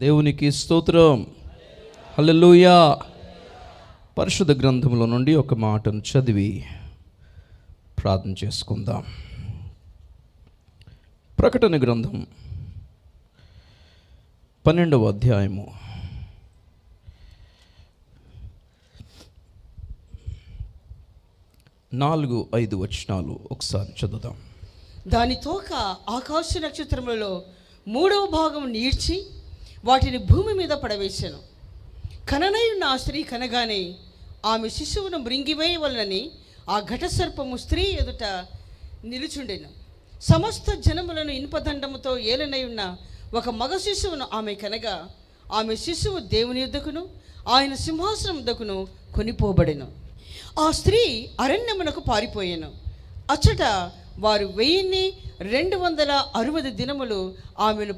దేవునికి స్తోత్రం. హల్లెలూయా. పరిశుద్ధ గ్రంథంలో నుండి ఒక మాటను చదివి ప్రార్థన చేసుకుందాం. ప్రకటన గ్రంథం 12వ అధ్యాయము 4-5 వచనాలు ఒకసారి చదువుదాం. దాని తోక ఆకాశ నక్షత్రములలో 3వ భాగం నీడ్చి వాటిని భూమి మీద పడవేశాను. కననయున్న ఆ స్త్రీ కనగానే ఆమె శిశువును మృంగివేయవలనని ఆ ఘటసర్పము స్త్రీ ఎదుట నిలుచుండెను. సమస్త జనములను ఇనుపదండముతో ఏలనయున్న ఒక మగ శిశువును ఆమె కనగా ఆమె శిశువు దేవుని యుద్ధకును ఆయన సింహాసనం యుద్ధకును కొనిపోబడెను. ఆ స్త్రీ అరణ్యమునకు పారిపోయాను. అచ్చట వారు 1260 దినములు ఆమెను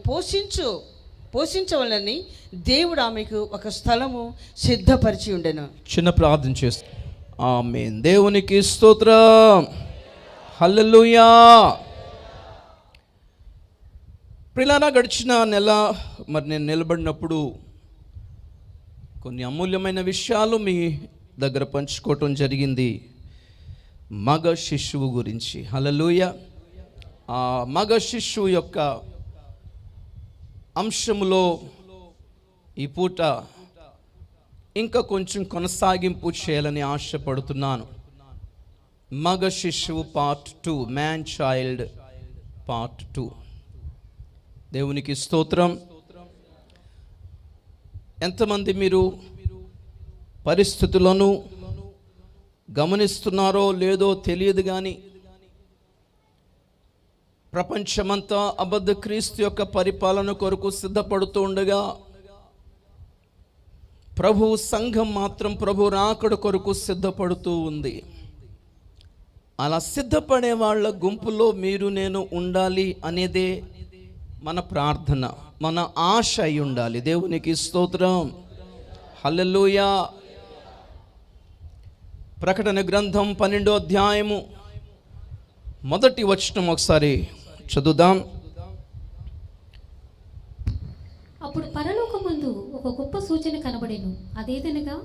పోషించవలని దేవుడు ఆమెకు ఒక స్థలము సిద్ధపరిచి ఉండెను. చిన్న ప్రార్థన చేస్తాం. ఆమేన్. దేవునికి స్తోత్రం. హల్లెలూయా. ప్రియులారా, గడిచిన నెల నేను నిలబడినప్పుడు కొన్ని అమూల్యమైన విషయాలు మీ దగ్గర పంచుకోవటం జరిగింది. మగ శిశువు గురించి. హల్లెలూయా. ఆ మగ శిశువు యొక్క అంశములో ఈ పూట ఇంకా కొంచెం కొనసాగింపు చేయాలని ఆశపడుతున్నాను. మగ శిశువు పార్ట్ 2, మ్యాన్ చైల్డ్ పార్ట్ 2. దేవునికి స్తోత్రం. ఎంతమంది మీరు పరిస్థితులను గమనిస్తున్నారో లేదో తెలియదు, కానీ ప్రపంచమంతా అబద్ధ క్రీస్తు యొక్క పరిపాలన కొరకు సిద్ధపడుతూ ఉండగా ప్రభు సంఘం మాత్రం ప్రభు రాకడ కొరకు సిద్ధపడుతూ ఉంది. అలా సిద్ధపడే వాళ్ళ గుంపులో మీరు నేను ఉండాలి అనేదే మన ప్రార్థన, మన ఆశ అయి ఉండాలి. దేవునికి స్తోత్రం. హల్లెలూయా. ప్రకటన గ్రంథం 12వ అధ్యాయము 1వ వచనం ఒకసారి చదువుదాం. అప్పుడు పరలోకమందు ఒక గొప్ప సూచన కనబడెను. అదేదనగా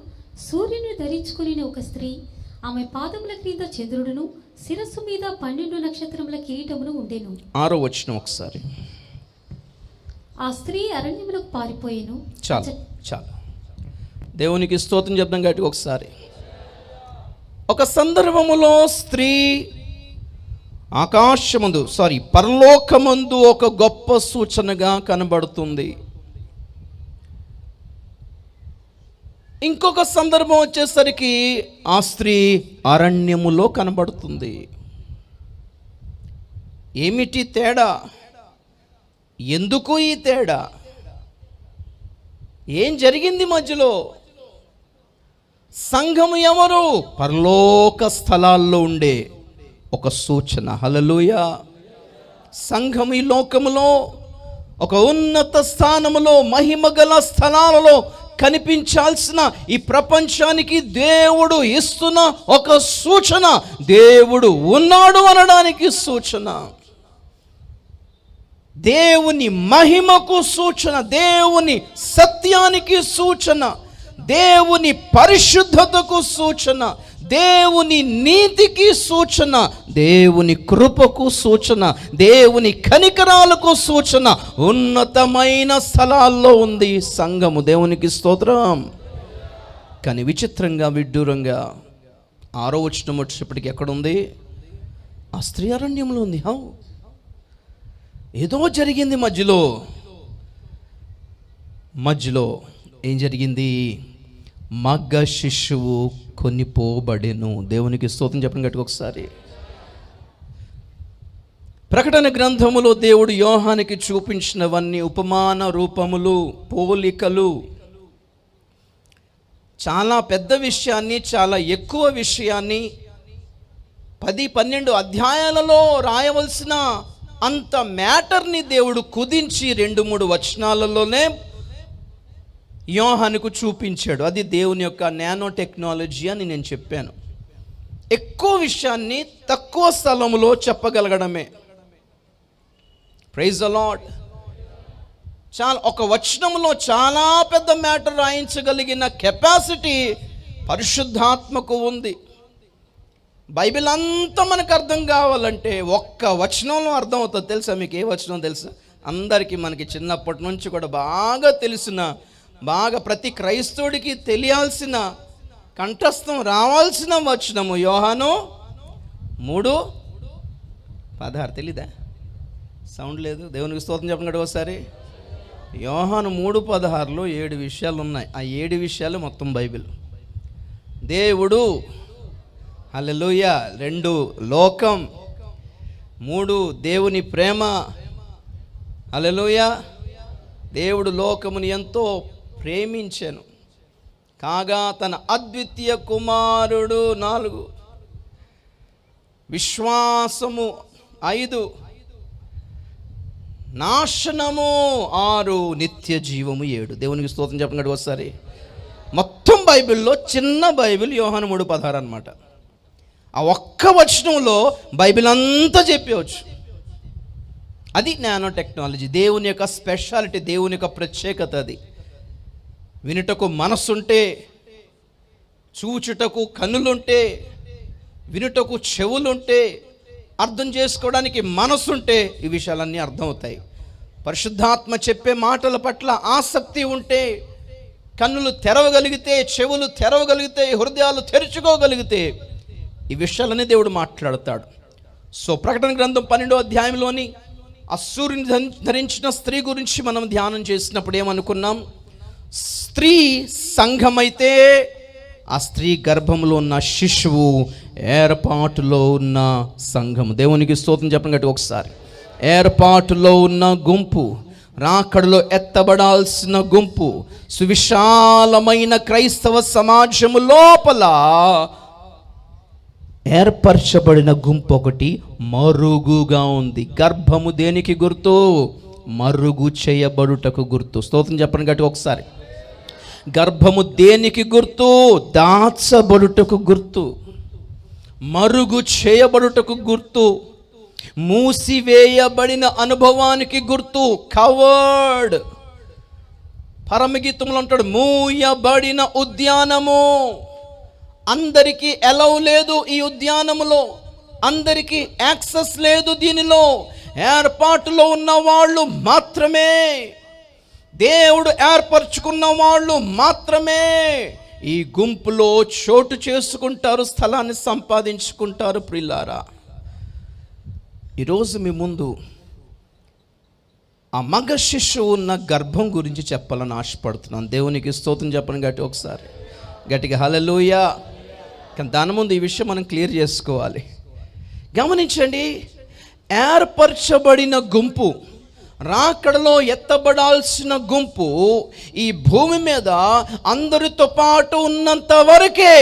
సూర్యుని ధరించుకుని ఒక స్త్రీ, ఆమె పాదముల క్రింద చంద్రుడును శిరస్సు మీద 12 నక్షత్రముల కిరీటమును ఉండెను. 6వ వచనం ఒకసారి. ఆ స్త్రీ అరణ్యములకు పారిపోయెను. చాలు. దేవునికి స్తోత్రం చెప్దాం గట్టిగా ఒకసారి. ఒక సందర్భములో స్త్రీ పరలోకమందు ఒక గొప్ప సూచనగా కనబడుతుంది. ఇంకొక సందర్భం వచ్చేసరికి ఆ స్త్రీ అరణ్యములో కనబడుతుంది. ఏమిటి తేడా? ఎందుకు ఈ తేడా? ఏం జరిగింది మధ్యలో? సంఘము ఎవరు? పరలోక స్థలాల్లో ఉండే ఒక సూచన. హల్లెలూయా. సంఘం ఈ లోకములో ఒక ఉన్నత స్థానములో మహిమగల స్థలాలలో కనిపించాల్సిన ఈ ప్రపంచానికి దేవుడు ఇస్తున్న ఒక సూచన. దేవుడు ఉన్నాడు అనడానికి సూచన, దేవుని మహిమకు సూచన, దేవుని సత్యానికి సూచన, దేవుని పరిశుద్ధతకు సూచన, దేవుని నీతికి సూచన, దేవుని కృపకు సూచన, దేవుని కనికరాలకు సూచన ఉన్నతమైన స్థలాల్లో ఉంది సంఘము. దేవునికి స్తోత్రం. కానీ విచిత్రంగా, విడ్డూరంగా 6వ వచనం వచ్చేప్పటికి ఎక్కడుంది? ఆ స్త్రీ అరణ్యంలో ఉంది. ఏదో జరిగింది మధ్యలో ఏం జరిగింది? మగ శిశువు కొనిపోబడెను. దేవునికి స్తోత్రం చెప్పండి గట్టిగా ఒకసారి. ప్రకటన గ్రంథములో దేవుడు యోహానికి చూపించినవన్నీ ఉపమాన రూపములు, పోలికలు. చాలా పెద్ద విషయాన్ని, చాలా ఎక్కువ విషయాన్ని 10-12 అధ్యాయాలలో రాయవలసిన అంత మ్యాటర్ని దేవుడు కుదించి 2-3 వచనాలలోనే యోహానుకు చూపించాడు. అది దేవుని యొక్క నానో టెక్నాలజీ అని నేను చెప్పాను. ఎక్కువ విషయాన్ని తక్కువ స్థలంలో చెప్పగలగడమే. Praise the lord. చాలా ఒక వచనంలో చాలా పెద్ద మ్యాటర్ రాయించగలిగిన కెపాసిటీ పరిశుద్ధాత్మకు ఉంది. బైబిల్ అంతా మనకు అర్థం కావాలంటే ఒక్క వచనంలో అర్థం అవుతుంది. తెలుసా మీకు? ఏ వచనం తెలుసా? అందరికీ మనకి చిన్నప్పటి నుంచి కూడా బాగా తెలిసిన, బాగా ప్రతి క్రైస్తవుడికి తెలియాల్సిన, కంఠస్థం రావాల్సిన వచనము యోహాను 3:16. తెలీదా? సౌండ్ లేదు. దేవునికి స్తోత్రం చెప్పండి ఒకసారి. యోహాను 3:16లో 7 విషయాలు ఉన్నాయి. ఆ 7 విషయాలు మొత్తం బైబిల్. దేవుడు, హల్లెలూయా, 2 లోకం, 3 దేవుని ప్రేమ, హల్లెలూయా, దేవుడు లోకముని ఎంతో ప్రేమించెను కాగా తన అద్వితీయ కుమారుడు, 4 విశ్వాసము, 5 నాశనము, 6 నిత్య జీవము, 7. దేవునికి స్తోత్రం చెప్పండి ఒకసారి. మొత్తం బైబిల్లో చిన్న బైబిల్ యోహాను 3:16 అన్నమాట. ఆ ఒక్క వచనంలో బైబిల్ అంతా చెప్పవచ్చు. అది నానో టెక్నాలజీ, దేవుని యొక్క స్పెషాలిటీ, దేవుని యొక్క ప్రత్యేకత. అది వినుటకు మనసుంటే, చూచుటకు కన్నులుంటే, వినుటకు చెవులుంటే, అర్థం చేసుకోవడానికి మనసుంటే ఈ విషయాలన్నీ అర్థమవుతాయి. పరిశుద్ధాత్మ చెప్పే మాటల పట్ల ఆసక్తి ఉంటే, కన్నులు తెరవగలిగితే, చెవులు తెరవగలిగితే, హృదయాలు తెరుచుకోగలిగితే ఈ విషయాలన్నీ దేవుడు మాట్లాడతాడు. సో ప్రకటన గ్రంథం 12వ అధ్యాయంలోని ఆ సూర్యుని ధరించిన స్త్రీ గురించి మనం ధ్యానం చేసినప్పుడు ఏమనుకున్నాం? స్త్రీ సంఘమైతే ఆ స్త్రీ గర్భంలో ఉన్న శిశువు ఏర్పాటులో ఉన్న సంఘము. దేవునికి స్తోత్రం చెప్పండి గట్టి ఒకసారి. ఏర్పాటులో ఉన్న గుంపు, రాకడలో ఎత్తబడాల్సిన గుంపు, సువిశాలమైన క్రైస్తవ సమాజము లోపల ఏర్పరచబడిన గుంపు ఒకటి మరుగుగా ఉంది. గర్భము దేనికి గుర్తు? మరుగు చేయబడుటకు గుర్తు. స్తోత్రం చెప్పండి గట్టి ఒకసారి. గర్భము దేనికి గుర్తు? దాచబడుటకు గుర్తు, మరుగు చేయబడుటకు గుర్తు, మూసివేయబడిన అనుభవానికి గుర్తు. కవర్డ్. పరమగీతంలో అంటాడు, మూయబడిన ఉద్యానము. అందరికీ ఎలవ్ లేదు ఈ ఉద్యానములో, అందరికీ యాక్సెస్ లేదు దీనిలో. ఏర్పాటులో ఉన్న వాళ్ళు మాత్రమే, దేవుడు ఏర్పరచుకున్న వాళ్ళు మాత్రమే ఈ గుంపులో చోటు చేసుకుంటారు, స్థలాన్ని సంపాదించుకుంటారు. ప్రియులారా, ఈరోజు మీ ముందు ఆ మగ శిశువు ఉన్న గర్భం గురించి చెప్పాలని ఆశపడుతున్నాను. దేవునికి స్తోత్రం చెప్పండి గట్టి ఒకసారి, గట్టిగా హల్లెలూయా. కానీ దాని ముందు ఈ విషయం మనం క్లియర్ చేసుకోవాలి. గమనించండి, ఏర్పరచబడిన గుంపు, రాకడలో ఎత్తబడాల్సిన గుంపు ఈ భూమి మీద అందరితో పాటు ఉన్నంత వరకే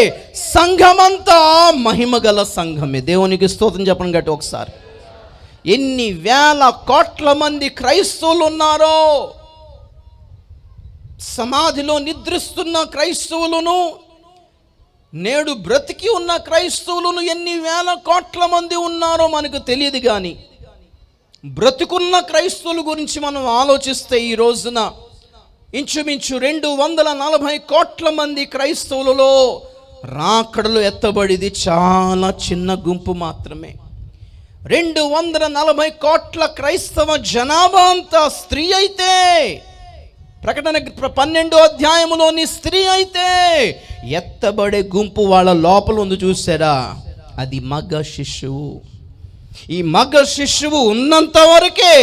సంఘమంతా మహిమగల సంఘమే. దేవునికి స్తోత్రం చెప్పండి గట్టి ఒకసారి. ఎన్ని వేల కోట్ల మంది క్రైస్తవులు ఉన్నారో, సమాధిలో నిద్రిస్తున్న క్రైస్తవులను, నేడు బ్రతికి ఉన్న క్రైస్తవులను ఎన్ని వేల కోట్ల మంది ఉన్నారో మనకు తెలియదు. కానీ బ్రతికున్న క్రైస్తవుల గురించి మనం ఆలోచిస్తే ఈ రోజున ఇంచుమించు 240 కోట్ల మంది క్రైస్తవులలో రాకడలో ఎత్తబడిది చాలా చిన్న గుంపు మాత్రమే. 240 కోట్ల క్రైస్తవ జనాభా అంతా స్త్రీ అయితే, ప్రకటన 12వ అధ్యాయములోని స్త్రీ అయితే, ఎత్తబడే గుంపు వాళ్ళ లోపల ఉంది చూసారా, అది మగ శిశువు. ఈ మగ శిశువు ఉన్నంత వరకే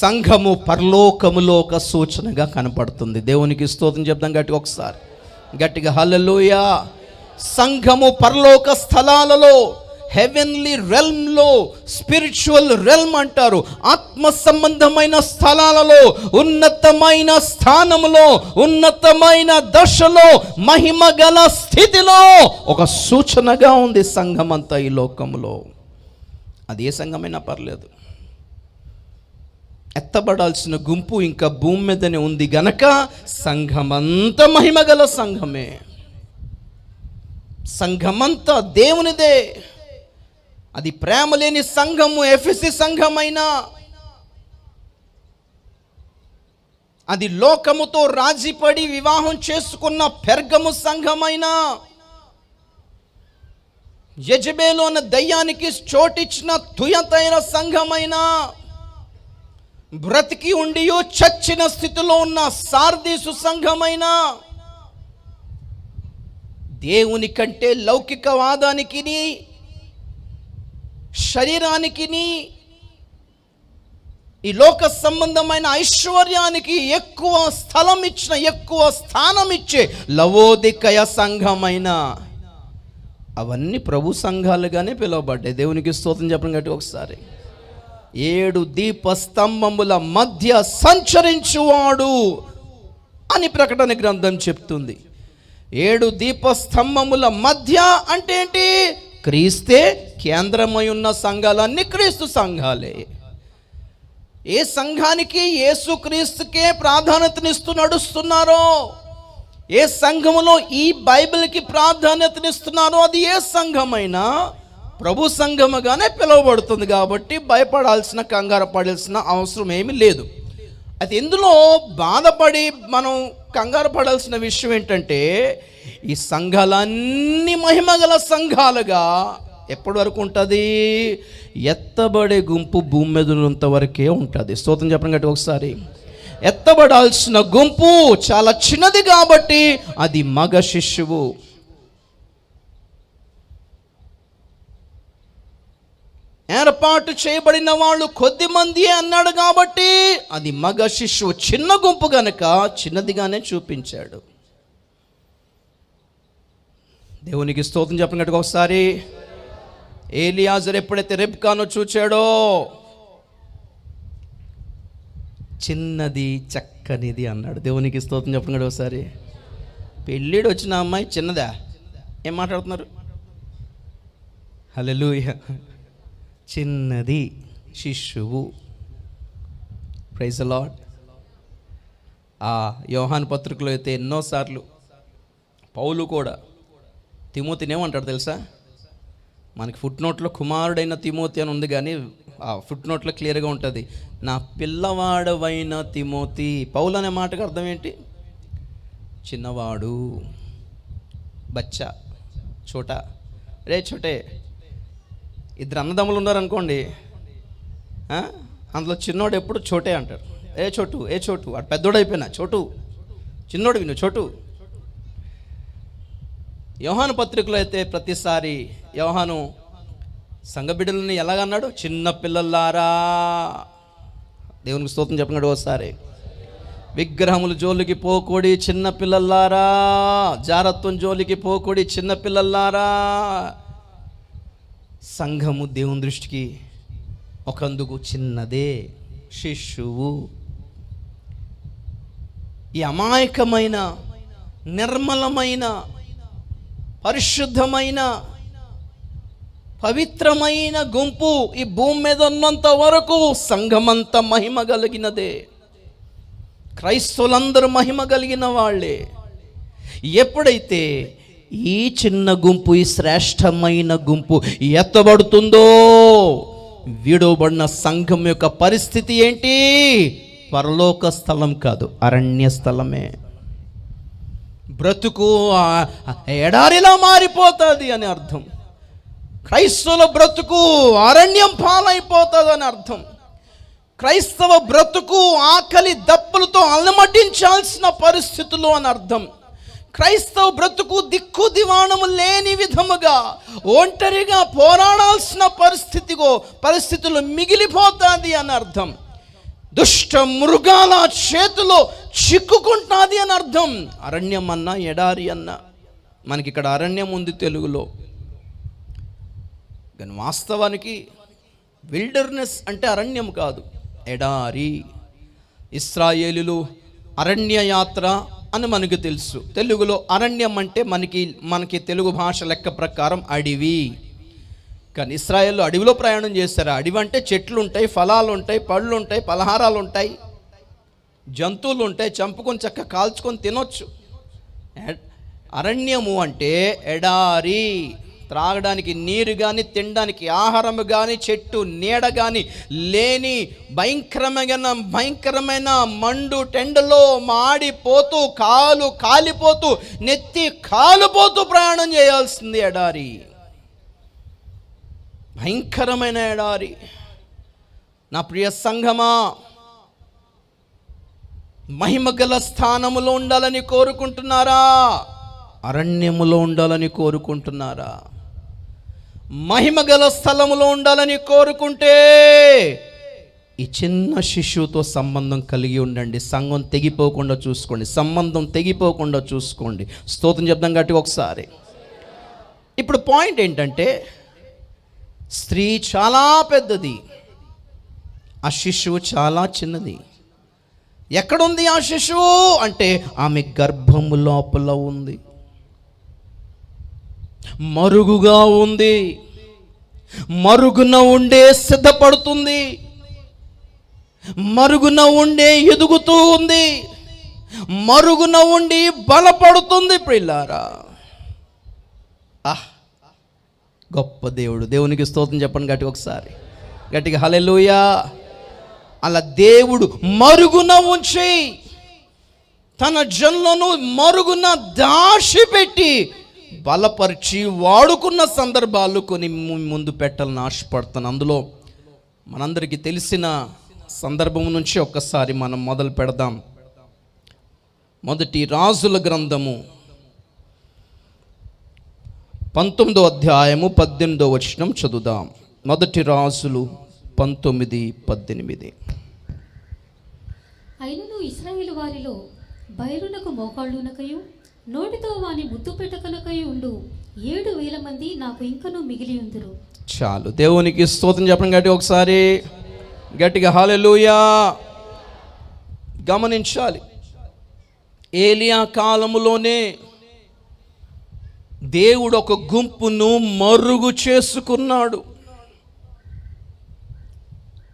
సంఘము పరలోకములో ఒక సూచనగా కనపడుతుంది. దేవునికి స్తోత్రం చెప్తాం గట్టిగా ఒకసారి, గట్టిగా హల్లెలూయా. సంఘము పరలోక స్థలాలలో, హెవెన్లీ రెల్మ్లో, స్పిరిచువల్ రెల్మ్ అంటారు, ఆత్మ సంబంధమైన స్థలాలలో, ఉన్నతమైన స్థానములో, ఉన్నతమైన దశలో, మహిమ గల స్థితిలో ఒక సూచనగా ఉంది సంఘమంతా ఈ లోకములో. అది ఏ సంఘమైనా పర్లేదు, ఎత్తబడాల్సిన గుంపు ఇంకా భూమి మీదనే ఉంది గనక సంఘమంతా మహిమగల సంఘమే. సంఘమంతా దేవునిదే. అది ప్రేమ లేని సంఘము, ఎఫెసీ సంఘమైనా, అది లోకముతో రాజీపడి వివాహం చేసుకున్న పెర్గము సంఘమైనా, యెజబేలు అన్న దయ్యానికి చోటిచ్చిన తుయతైర సంఘమైనా, బ్రతికి ఉండియో చచ్చిన స్థితిలో ఉన్న సార్దీసు సంఘమైనా, దేవుని కంటే లౌకికవాదానికి, శరీరానికి, ఈ లోక సంబంధమైన ఐశ్వర్యానికి ఎక్కువ స్థలం ఇచ్చిన, ఎక్కువ స్థానం ఇచ్చే లవోదికయ సంఘమైన, అవన్నీ ప్రభు సంఘాలుగానే పిలువబడ్డాయి. దేవునికి స్తోత్రం చెప్పడం గట్టి ఒకసారి. 7 దీపస్తంభముల మధ్య సంచరించువాడు అని ప్రకటన గ్రంథం చెప్తుంది. 7 దీపస్తంభముల మధ్య అంటే ఏంటి? క్రీస్తే కేంద్రమై ఉన్న సంఘాలన్నీ క్రీస్తు సంఘాలే. ఏ సంఘానికి యేసుక్రీస్తుకే ప్రాధాన్యతనిస్తూ నడుస్తున్నారో, ఏ సంఘములో ఈ బైబిల్కి ప్రాధాన్యతనిస్తున్నారో అది ఏ సంఘమైనా ప్రభు సంఘముగానే పిలువబడుతుంది. కాబట్టి భయపడాల్సిన, కంగారు పడాల్సిన అవసరం ఏమీ లేదు. అయితే ఇందులో బాధపడి మనం కంగారు పడాల్సిన విషయం ఏంటంటే, ఈ సంఘాలన్నీ మహిమగల సంఘాలుగా ఎప్పటి వరకు ఉంటుంది? ఎత్తబడే గుంపు భూమి మీద ఉన్నంత వరకే ఉంటుంది. స్తోత్రం చెప్పడం గట్టి ఒకసారి. ఎత్తబడాల్సిన గుంపు చాలా చిన్నది కాబట్టి అది మగ శిష్యువు. ఏర్పాటు చేయబడిన వాళ్ళు కొద్ది మంది అన్నాడు కాబట్టి అది మగ శిష్యువు. చిన్న గుంపు గనక చిన్నదిగానే చూపించాడు. దేవునికి స్తోత్రం చెప్పడం గట్టి ఒకసారి. ఏలియాజరు ఎప్పుడైతే రెబ్కాను చూచాడో, చిన్నది చక్కనిది అన్నాడు. దేవునికి స్తోత్రం చెప్పండి ఒకసారి. పెళ్ళిడు వచ్చిన అమ్మాయి చిన్నదా? ఏం మాట్లాడుతున్నారు? హల్లెలూయా. చిన్నది శిశువు. Praise the lord. ఆ యోహాను పత్రికలో అయితే ఎన్నోసార్లు పౌలు కూడా తిమోతిని ఏమంటాడు తెలుసా? మనకి ఫుట్ నోట్లో కుమారుడైన తిమోతి అని ఉంది, కానీ ఆ ఫుట్ నోట్లో క్లియర్గా ఉంటుంది, నా పిల్లవాడవైన తిమోతి. పౌలు అనే మాటకు అర్థం ఏంటి? చిన్నవాడు, బచ్చా, చోటా. రే చోటే. 2 అన్నదమ్ములు ఉన్నారనుకోండి, అందులో చిన్నోడు ఎప్పుడు చోటే అంటారు. ఏ చోటు, ఏ చోటు. వాడు పెద్దోడు అయిపోయినా చోటు, చిన్నోడు విను చోటు. యోహాను పత్రికలో అయితే ప్రతిసారి యోహాను సంఘ బిడ్డలని ఎలాగన్నాడు? చిన్న పిల్లలారా. దేవునికి స్తోత్రం చెప్పినాడు ఒకసారి. విగ్రహముల జోలికి పోకూడి చిన్న పిల్లలారా, జారత్వం జోలికి పోకూడి చిన్న పిల్లలారా. సంఘము దేవుని దృష్టికి ఒకందుకు చిన్నదే, శిశువు. ఈ అమాయకమైన, నిర్మలమైన, పరిశుద్ధమైన, పవిత్రమైన గుంపు ఈ భూమి మీద ఉన్నంత వరకు సంఘమంతా మహిమ కలిగినదే. క్రైస్తవులందరూ మహిమ కలిగిన వాళ్ళే. ఎప్పుడైతే ఈ చిన్న గుంపు, ఈ శ్రేష్టమైన గుంపు ఎత్తబడుతుందో, విడవబడిన సంఘం యొక్క పరిస్థితి ఏంటి? పరలోక స్థలం కాదు, అరణ్య స్థలమే. బ్రతుకు ఎడారిలా మారిపోతుంది అని అర్థం. క్రైస్తవుల బ్రతుకు అరణ్యం పాలైపోతుంది అని అర్థం. క్రైస్తవ బ్రతుకు ఆకలి దప్పులతో అలమటించాల్సిన పరిస్థితులు అని అర్థం. క్రైస్తవ బ్రతుకు దిక్కు దివాణము లేని విధముగా ఒంటరిగా పోరాడాల్సిన పరిస్థితులు మిగిలిపోతుంది అని అర్థం. దుష్ట మృగాల చేతిలో చిక్కుకుంటుంది అని అర్థం. అరణ్యం అన్నా, ఎడారి అన్నా. మనకి ఇక్కడ అరణ్యం ఉంది తెలుగులో, కానీ వాస్తవానికి విల్డర్నెస్ అంటే అరణ్యం కాదు, ఎడారి. ఇశ్రాయేలులు అరణ్య యాత్ర అని మనకు తెలుసు. తెలుగులో అరణ్యం అంటే మనకి తెలుగు భాష లెక్క ప్రకారం అడవి. కానీ ఇశ్రాయేలు అడవిలో ప్రయాణం చేస్తారు. అడవి అంటే చెట్లు ఉంటాయి, ఫలాలు ఉంటాయి, పళ్ళు ఉంటాయి, పలహారాలు ఉంటాయి, జంతువులు ఉంటాయి, చంపుకొని చక్క కాల్చుకొని తినొచ్చు. అరణ్యము అంటే ఎడారి, త్రాగడానికి నీరు కానీ, తినడానికి ఆహారం కానీ, చెట్టు నీడ కానీ లేని భయంకరమైన మండు టెండలో మాడిపోతూ, కాలు కాలిపోతూ, నెత్తి కాలిపోతూ ప్రయాణం చేయాల్సింది ఎడారి, భయంకరమైన ఎడారి. నా ప్రియ సంఘమా, మహిమగల స్థానములో ఉండాలని కోరుకుంటున్నారా? అరణ్యములో ఉండాలని కోరుకుంటున్నారా? మహిమగల స్థలములో ఉండాలని కోరుకుంటే ఈ చిన్న శిశువుతో సంబంధం కలిగి ఉండండి. సంఘం తెగిపోకుండా చూసుకోండి, సంబంధం తెగిపోకుండా చూసుకోండి. స్తోత్రం చెప్దాం గట్టిగా ఒకసారి. ఇప్పుడు పాయింట్ ఏంటంటే, స్త్రీ చాలా పెద్దది, ఆ శిశువు చాలా చిన్నది. ఎక్కడుంది ఆ శిశువు అంటే ఆమె గర్భము లోపల ఉంది, మరుగుగా ఉంది, మరుగున ఉండే సిద్ధపడుతుంది, మరుగున ఉండే ఎదుగుతూ ఉంది, మరుగున ఉండి బలపడుతుంది. ప్రియులారా, గొప్ప దేవుడు. దేవునికి స్తోత్రం చెప్పండి గట్టిగా ఒకసారి, గట్టిగా హల్లెలూయా. అలా దేవుడు మరుగున ఉంచి తన జనులను మరుగున దాచిపెట్టి బలపరిచి వాడుకున్న సందర్భాలు కొన్ని ముందు పెట్టాలని ఆశపడుతాను. అందులో మనందరికీ తెలిసిన సందర్భం నుంచి ఒక్కసారి మనం మొదలు పెడదాం. మొదటి రాజుల గ్రంథము 19వ అధ్యాయము 18వ వచనం చదువుదాం. మొదటి రాజులు 19:18. అయినను ఇశ్రాయేలు వారిలో బయలునకు మోకాళ్ళునకయు నోటితో వాని ముద్దు పెట్టకనకయు ఉండు 7,000 మంది నాకు ఇంకనూ మిగిలి ఉందురు. చాలు, దేవునికి స్తోత్రం చెప్పండి గట్టిగా ఒకసారి, గట్టిగా హల్లెలూయా. గమనించాలి, ఏలియా కాలములోనే దేవుడు ఒక గుంపును మరుగు చేసుకున్నాడు.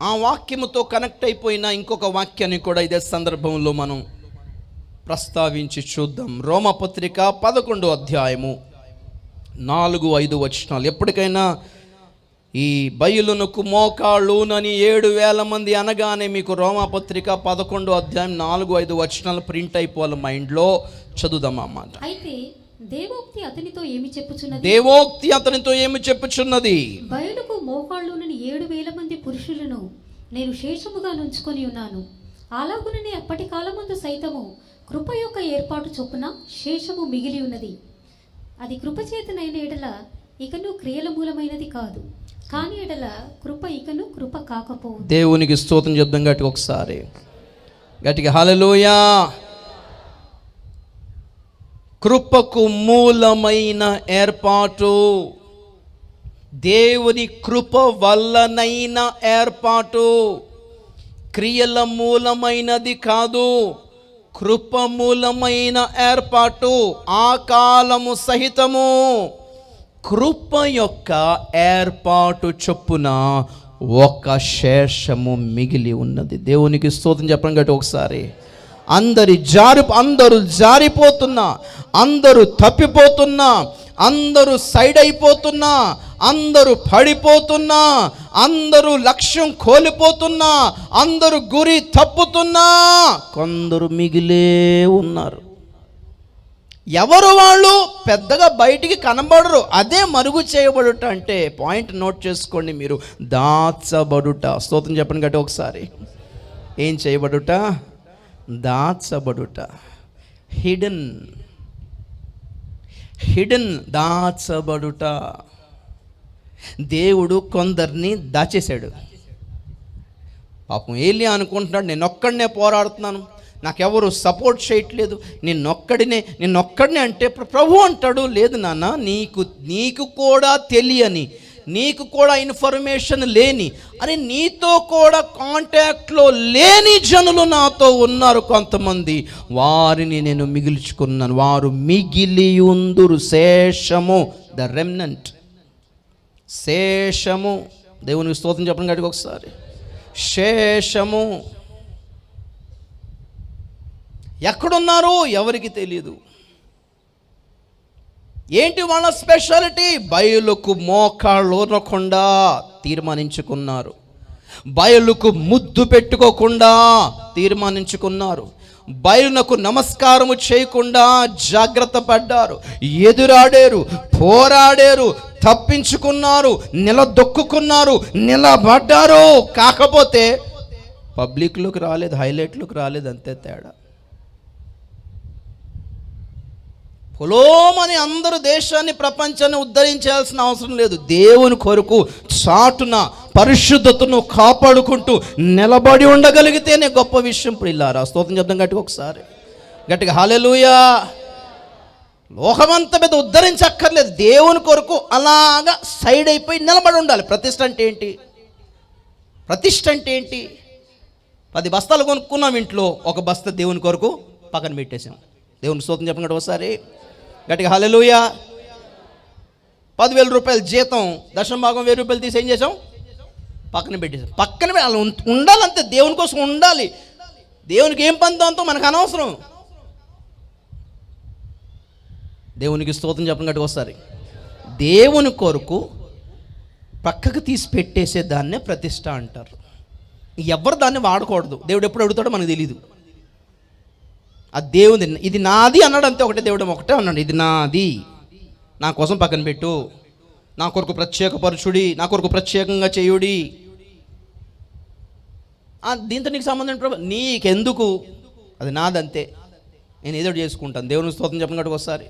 ఆ వాక్యముతో కనెక్ట్ అయిపోయిన ఇంకొక వాక్యాన్ని కూడా ఇదే సందర్భంలో మనం ప్రస్తావించి చూద్దాం. రోమపత్రిక 11వ అధ్యాయము 4-5 వచనాలు. ఎప్పటికైనా ఈ బయలునకు మోకాళ్ళునని 7,000 మంది అనగానే మీకు రోమపత్రిక 11వ అధ్యాయం 4-5 వచనాలు ప్రింట్ అయిపోవాలి మైండ్లో. చదువుదాం అన్నమాట. అయితే దేవోక్తి అతనితో ఏమి చెప్పుచున్నది? దేవోక్తి అతనితో ఏమి చెప్పుచున్నది? బయలుకు మోకాళ్ళునని 7,000 మంది పురుషులను నేను శేషముగా నుంచుకొని ఉన్నాను. అలాగుననే అప్పటి కాలమందు సైతము కృప యొక్క ఏర్పాటు చొప్పున శేషము మిగిలి ఉన్నది. అది కృప చేతనైన ఎడల ఇకను క్రియల మూలమైనది కాదు, కాని ఎడల కృప ఇకను కృప కాకపోవు. దేవునికి స్తోత్రం చెప్దాం గట్టిగా ఒకసారి, గట్టిగా హల్లెలూయా. కృపకు మూలమైన ఏర్పాటు, దేవుని కృప వల్లనైన ఏర్పాటు, క్రియల మూలమైనది కాదు, కృప మూలమైన ఏర్పాటు. ఆ కాలము సహితము కృప యొక్క ఏర్పాటు చొప్పున ఒక శేషము మిగిలి ఉన్నది. దేవునికి స్తోత్రం చెప్పండి గట్టి ఒకసారి. అందరూ జారిపోతున్నా, అందరూ తప్పిపోతున్నా, అందరూ సైడ్ అయిపోతున్నా, అందరూ పడిపోతున్నా, అందరూ లక్ష్యం కోల్పోతున్నా, అందరూ గురి తప్పుతున్నా, కొందరు మిగిలే ఉన్నారు. ఎవరు వాళ్ళు? పెద్దగా బయటికి కనబడరు. అదే మరుగు చేయబడుట అంటే. పాయింట్ నోట్ చేసుకోండి మీరు, దాచబడుట. స్తోత్రం చెప్పండి గట్టి ఒకసారి. ఏం చేయబడుట? దాచబడుట. హిడెన్, దాచబడుట. దేవుడు కొందరిని దాచేశాడు. పాపం ఏలియా అనుకుంటున్నాడు, నేను ఒక్కడనే పోరాడుతున్నాను, నాకెవరు సపోర్ట్ చేయట్లేదు, నిన్నొక్కడినే అంటే ప్రభు అంటాడు, లేదు నాన్న, నీకు కూడా తెలియని, నీకు కూడా ఇన్ఫర్మేషన్ లేని, అరే నీతో కూడా కాంటాక్ట్లో లేని జనులు నాతో ఉన్నారు కొంతమంది, వారిని నేను మిగిల్చుకున్నాను. వారు మిగిలి ఉందురు. శేషము, ద రెమ్నెంట్, శేషము. దేవునికి స్తోత్రం చెప్పండి గట్టిగా ఒకసారి. శేషము ఎక్కడున్నారు ఎవరికి తెలియదు. ఏంటి వాళ్ళ స్పెషాలిటీ? బయలుకు మోకాళ్ళూనకుండా తీర్మానించుకున్నారు, బయలుకు ముద్దు పెట్టుకోకుండా తీర్మానించుకున్నారు, బయలునకు నమస్కారము చేయకుండా జాగ్రత్త పడ్డారు, ఎదురాడారు, పోరాడారు, తప్పించుకున్నారు, నిలదొక్కున్నారు, నిలబడ్డారు. కాకపోతే పబ్లిక్లోకి రాలేదు, హైలైట్లోకి రాలేదు, అంతే తేడా. పొలోమని అందరూ దేశాన్ని ప్రపంచాన్ని ఉద్ధరించాల్సిన అవసరం లేదు. దేవుని కొరకు చాటున పరిశుద్ధతను కాపాడుకుంటూ నిలబడి ఉండగలిగితేనే గొప్ప విషయం. ప్రియులారా, స్తోత్రం చెప్తాం గట్టిగా ఒకసారి, గట్టిగా హల్లెలూయా. లోకమంతా మీద ఉద్ధరించక్కర్లేదు, దేవుని కొరకు అలాగా సైడ్ అయిపోయి నిలబడి ఉండాలి. ప్రతిష్ట అంటే ఏంటి? ప్రతిష్ట అంటే ఏంటి? 10 బస్తాలు కొనుక్కున్నాం, ఇంట్లో ఒక బస్తా దేవుని కొరకు పక్కన పెట్టేశాం. దేవుని స్తోత్రం చెప్పండి ఒకసారి, గట్టిగా హల్లెలూయా. 10,000 రూపాయల జీతం, దశమ భాగం 1,000 రూపాయలు తీసి ఏం చేసాం? పక్కన పెట్టేసాం. పక్కన అలా ఉండాలంతే, దేవుని కోసం ఉండాలి. దేవునికి ఏం పంతో మనకు అనవసరం. దేవునికి స్తోత్రం చెప్పండి గట్టిగా ఒకసారి. దేవుని కొరకు పక్కకు తీసి పెట్టేసే దాన్నే ప్రతిష్ట అంటారు. ఎవరు దాన్ని వాడకూడదు. దేవుడు ఎప్పుడు అడుగుతాడో మనకు తెలియదు. ఆ దేవుని ఇది నాది అన్నాడు అంతే, ఒకటే దేవుడు ఒకటే అన్నాడు, ఇది నాది, నా కోసం పక్కన పెట్టు, నా కొరకు ప్రత్యేకపరచుడి, నా కొరకు ప్రత్యేకంగా చేయుడి. దీంతో నీకు సంబంధం ప్రభు, నీకెందుకు, అది నాదంతే, నేను ఏదో చేసుకుంటాను. దేవుని స్తోత్రం చెప్పినట్టు ఒకసారి.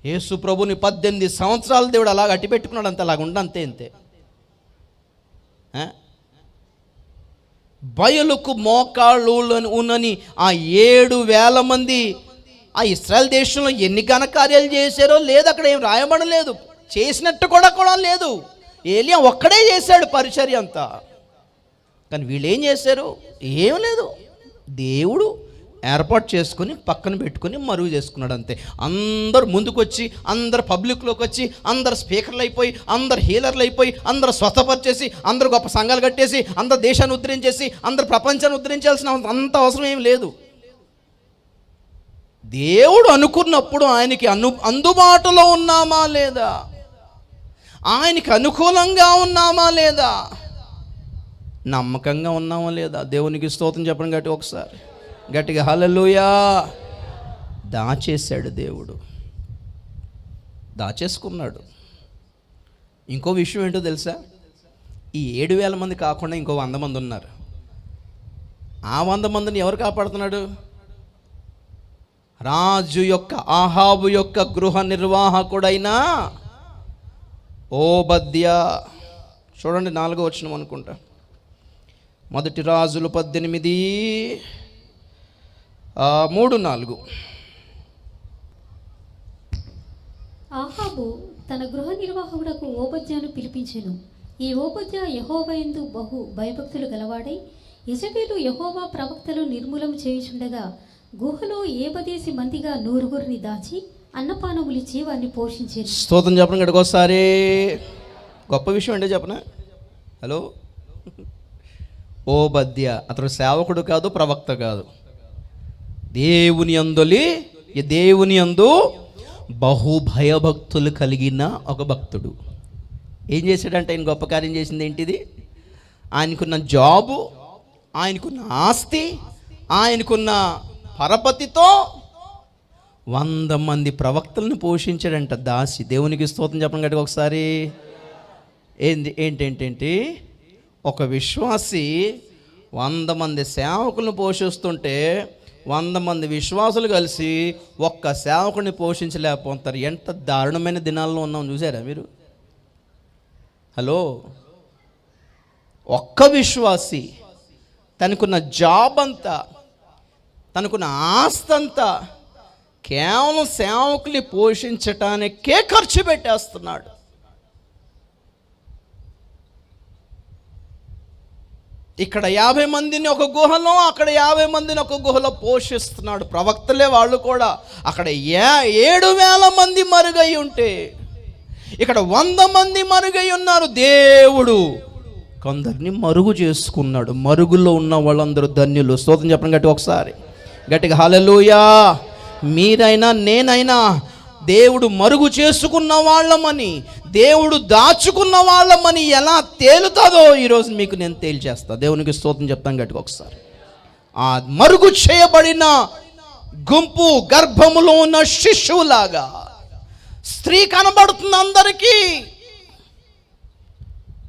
యేసు ప్రభుని 18 సంవత్సరాలు దేవుడు అలాగ అట్టి పెట్టుకున్నాడు, అంతే, అలాగ అంతే అంతే. బయలుకు మోకాళ్ళు ఉన్నని ఆ 7,000 మంది ఆ ఇశ్రాయేల్ దేశంలో ఎన్ని ఘనకార్యాలు చేశారో లేదు, అక్కడ ఏం రాయబడలేదు, చేసినట్టు కూడా లేదు. ఏలియా ఒక్కడే చేశాడు పరిచర్య అంతా. కానీ వీళ్ళు ఏం చేశారు? ఏం లేదు, దేవుడు ఏర్పాటు చేసుకుని పక్కన పెట్టుకుని మరుగు చేసుకున్నాడు అంతే. అందరు ముందుకొచ్చి, అందరు పబ్లిక్లోకి వచ్చి, అందరు స్పీకర్లు అయిపోయి, అందరు హీలర్లు అయిపోయి, అందరు స్వస్థపరిచేసి, అందరు గొప్ప సంఘాలు కట్టేసి, అందరు దేశాన్ని ఉద్ధరించేసి, అందరు ప్రపంచాన్ని ఉద్ధరించాల్సిన అంత అవసరం ఏం లేదు. దేవుడు అనుకున్నప్పుడు ఆయనకి అందుబాటులో ఉన్నామా లేదా, ఆయనకి అనుకూలంగా ఉన్నామా లేదా, నమ్మకంగా ఉన్నామా లేదా, దేవునికి స్తోత్రం చెప్పడం గట్టి ఒకసారి, గట్టిగా హల్లెలూయా. దాచేశాడు దేవుడు, దాచేసుకున్నాడు. ఇంకో విషయం ఏంటో తెలుసా? ఈ 7,000 మంది కాకుండా ఇంకో 100 మంది ఉన్నారు. ఆ 100 మందిని ఎవరు కాపాడుతున్నాడు? రాజు యొక్క, ఆహాబు యొక్క గృహ నిర్వాహకుడైన ఓబద్యా. చూడండి 4వ వచనం అనుకుంటా, 1 రాజులు 18:3-4. ఆహాబు తన గృహ నిర్వాహకుడకు ఓబద్యాను పిలిపించెను. ఈ ఓబద్యా యెహోవా యందు బహు భయభక్తులు గలవాడై యెజబెలు యెహోవా ప్రవక్తలు నిర్మూలం చేయుచుండగా గుహలో ఏబదేసి మందిగా 100 దాచి అన్నపానములిచ్చి వారిని పోషించారు. స్తోత్రం చెప్పండి గడికి ఒకసారి. గొప్ప విషయం అంటే చెప్పనా? హలో, ఓబద్యా అతడు సేవకుడు కాదు, ప్రవక్త కాదు, దేవుని యందు బహు భయభక్తులు కలిగిన ఒక భక్తుడు. ఏం చేశాడంటే, ఆయన గొప్ప కార్యం చేసింది ఏంటిది? ఆయనకున్న జాబు, ఆయనకున్న ఆస్తి, ఆయనకున్న పరపతితో 100 మంది ప్రవక్తలను పోషించాడంట దాసి. దేవునికి స్తోత్రం చెప్పండి గట్టిగా ఒకసారి. ఏంటి ఒక విశ్వాసి 100 మంది సేవకులను పోషిస్తుంటే 100 మంది విశ్వాసులు కలిసి ఒక్క సేవకుని పోషించలేకపోతారు. ఎంత దారుణమైన దినాల్లో ఉన్నాం చూసారా మీరు? హలో, ఒక్క విశ్వాసి తనకున్న జాబ్ అంతా, తనకున్న ఆస్తి అంతా కేవలం సేవకుల్ని పోషించటానికే ఖర్చు పెట్టేస్తున్నాడు. ఇక్కడ 50 మందిని ఒక గుహలో, అక్కడ 50 మందిని ఒక గుహలో పోషిస్తున్నాడు. ప్రవక్తలే వాళ్ళు కూడా. అక్కడ 7,000 మంది మరుగై ఉంటే ఇక్కడ 100 మంది మరుగై ఉన్నారు. దేవుడు కొందరిని మరుగు చేసుకున్నాడు. మరుగులో ఉన్న వాళ్ళందరూ ధన్యులు. స్తోత్రం చెప్పండి గట్టి ఒకసారి, గట్టిగా హల్లెలూయా. మీరైనా నేనైనా దేవుడు మరుగు చేసుకున్న వాళ్ళమని, దేవుడు దాచుకున్న వాళ్ళమని ఎలా తేలుతుందో ఈరోజు మీకు నేను తేల్చేస్తా. దేవునికి స్తోత్రం చెప్తాను గట్టిగా ఒకసారి. ఆ మరుగు చేయబడిన గుంపు గర్భములో ఉన్న శిశువులాగా స్త్రీ కనబడుతుంది అందరికీ,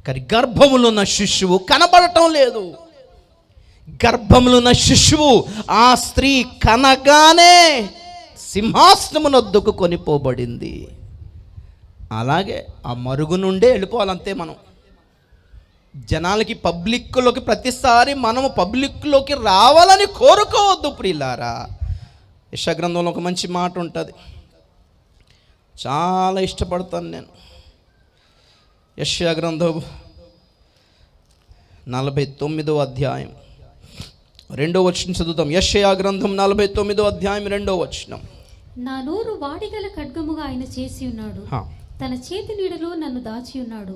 కానీ గర్భములో ఉన్న శిశువు కనబడటం లేదు. గర్భములో ఉన్న శిశువు ఆ స్త్రీ కనగానే సింహాసనమునొద్దకు కొనిపోబడింది. అలాగే ఆ మరుగు నుండే వెళ్ళిపోవాలంతే. మనం జనాలకి పబ్లిక్లోకి ప్రతిసారి మనము పబ్లిక్లోకి రావాలని కోరుకోవద్దు ప్రియులారా. యెషయా గ్రంథంలో ఒక మంచి మాట ఉంటుంది, చాలా ఇష్టపడతాను నేను. యెషయా గ్రంథం 49వ అధ్యాయం 2వ వచనం చదువుతాం. యెషయా గ్రంథం 49వ అధ్యాయం 2వ వచనం. నా నోరు వాడిగల ఖడ్గముగా ఆయన చేసి ఉన్నాడు, తన చేతి నీడలో నన్ను దాచి ఉన్నాడు,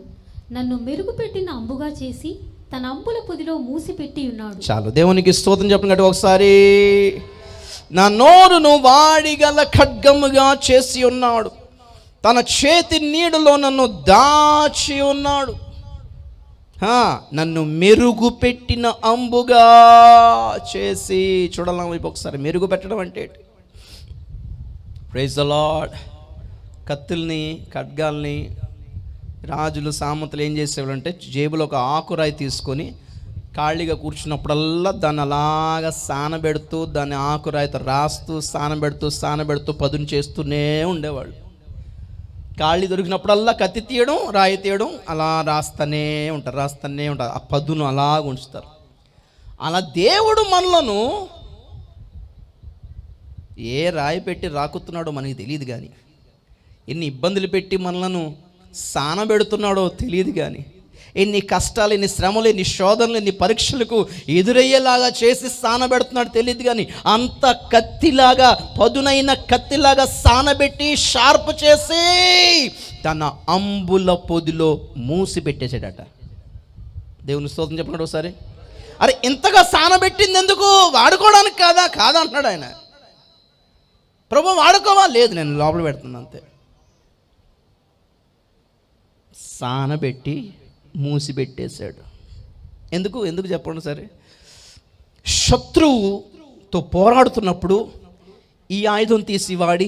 నన్ను మెరుగుపెట్టిన అంబుగా చేసి తన అంబుల పొదిలో మూసిపెట్టి ఉన్నాడు. చాలు, దేవునికి స్తోత్రం చెప్పినట్టు ఒకసారి. నా నోరును వాడిగల ఖడ్గముగా చేసి ఉన్నాడు, తన చేతి నీడలో నన్ను దాచి ఉన్నాడు, నన్ను మెరుగు పెట్టిన అంబుగా చేసి. చూడాలి వైపు ఒకసారి. మెరుగు పెట్టడం అంటే ప్రైజ్ ద లార్డ్. కత్తుల్ని ఖడ్గాల్ని రాజులు సామంతులు ఏం చేసేవాళ్ళంటే జేబులో ఒక ఆకురాయి తీసుకొని ఖాళీగా కూర్చున్నప్పుడల్లా దాన్ని అలాగా సానబెడుతూ, దాన్ని ఆకురాయితో రాస్తూ సానబెడుతూ పదును చేస్తూనే ఉండేవాళ్ళు. ఖాళీ దొరికినప్పుడల్లా కత్తి తీయడం, రాయి తీయడం, అలా రాస్తూనే ఉంటారు. ఆ పదును అలాగ ఉంచుతారు. అలా దేవుడు మనలను ఏ రాయి పెట్టి రాకుతున్నాడో మనకి తెలియదు, కానీ ఎన్ని ఇబ్బందులు పెట్టి మనలను సానబెడుతున్నాడో తెలియదు, కానీ ఎన్ని కష్టాలు, ఎన్ని శ్రమలు, ఎన్ని శోధనలు, ఎన్ని పరీక్షలకు ఎదురయ్యేలాగా చేసి సానబెడుతున్నాడు తెలియదు, కానీ అంత కత్తిలాగా, పదునైన కత్తిలాగా సానబెట్టి షార్ప్ చేసి తన అంబుల పొదిలో మూసి పెట్టేశాడట. దేవుని స్తోత్రం చెప్పినాడు ఒకసారి. అరే ఇంతగా సానబెట్టింది ఎందుకు? వాడుకోవడానికి కాదంటున్నాడు ఆయన. ప్రభు వాడుకోవా? లేదు, నేను లోపల పెడుతున్నాను అంతే. సానబెట్టి మూసిపెట్టేశాడు. ఎందుకు చెప్పండి సరే. శత్రువుతో పోరాడుతున్నప్పుడు ఈ ఆయుధం తీసి వాడి,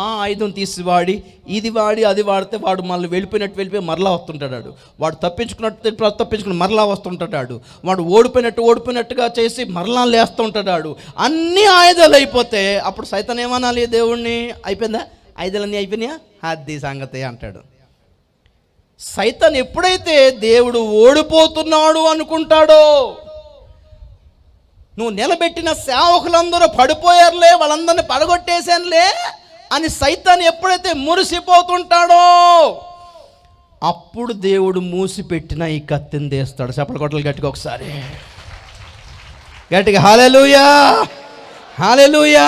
ఆ ఆయుధం తీసి వాడి, ఇది వాడి, అది వాడితే వాడు మళ్ళీ వెళ్ళిపోయి మరలా వస్తుంటాడు. వాడు తప్పించుకుని మరలా వస్తుంటాడు. వాడు ఓడిపోయినట్టుగా చేసి మరలా లేస్తుంటాడు. అన్ని ఆయుధాలు అయిపోతే అప్పుడు సైతాన్ ఏమనాలి? దేవుణ్ణి, అయిపోయిందా, ఆయుధాలన్నీ అయిపోయినాయా, అది సంగతి అంటాడు. సైతాన్ ఎప్పుడైతే దేవుడు ఓడిపోతున్నాడు అనుకుంటాడో, నువ్వు నిలబెట్టిన సేవకులందరూ పడిపోయారులే, వాళ్ళందరినీ పడగొట్టేశానులే అని సైతాన్ ఎప్పుడైతే మురిసిపోతుంటాడో, అప్పుడు దేవుడు మూసిపెట్టిన ఈ కత్తిని తీస్తాడు. చప్పల కొట్టలు గట్టిగా ఒకసారి గట్టిగా హల్లెలూయా, హల్లెలూయా.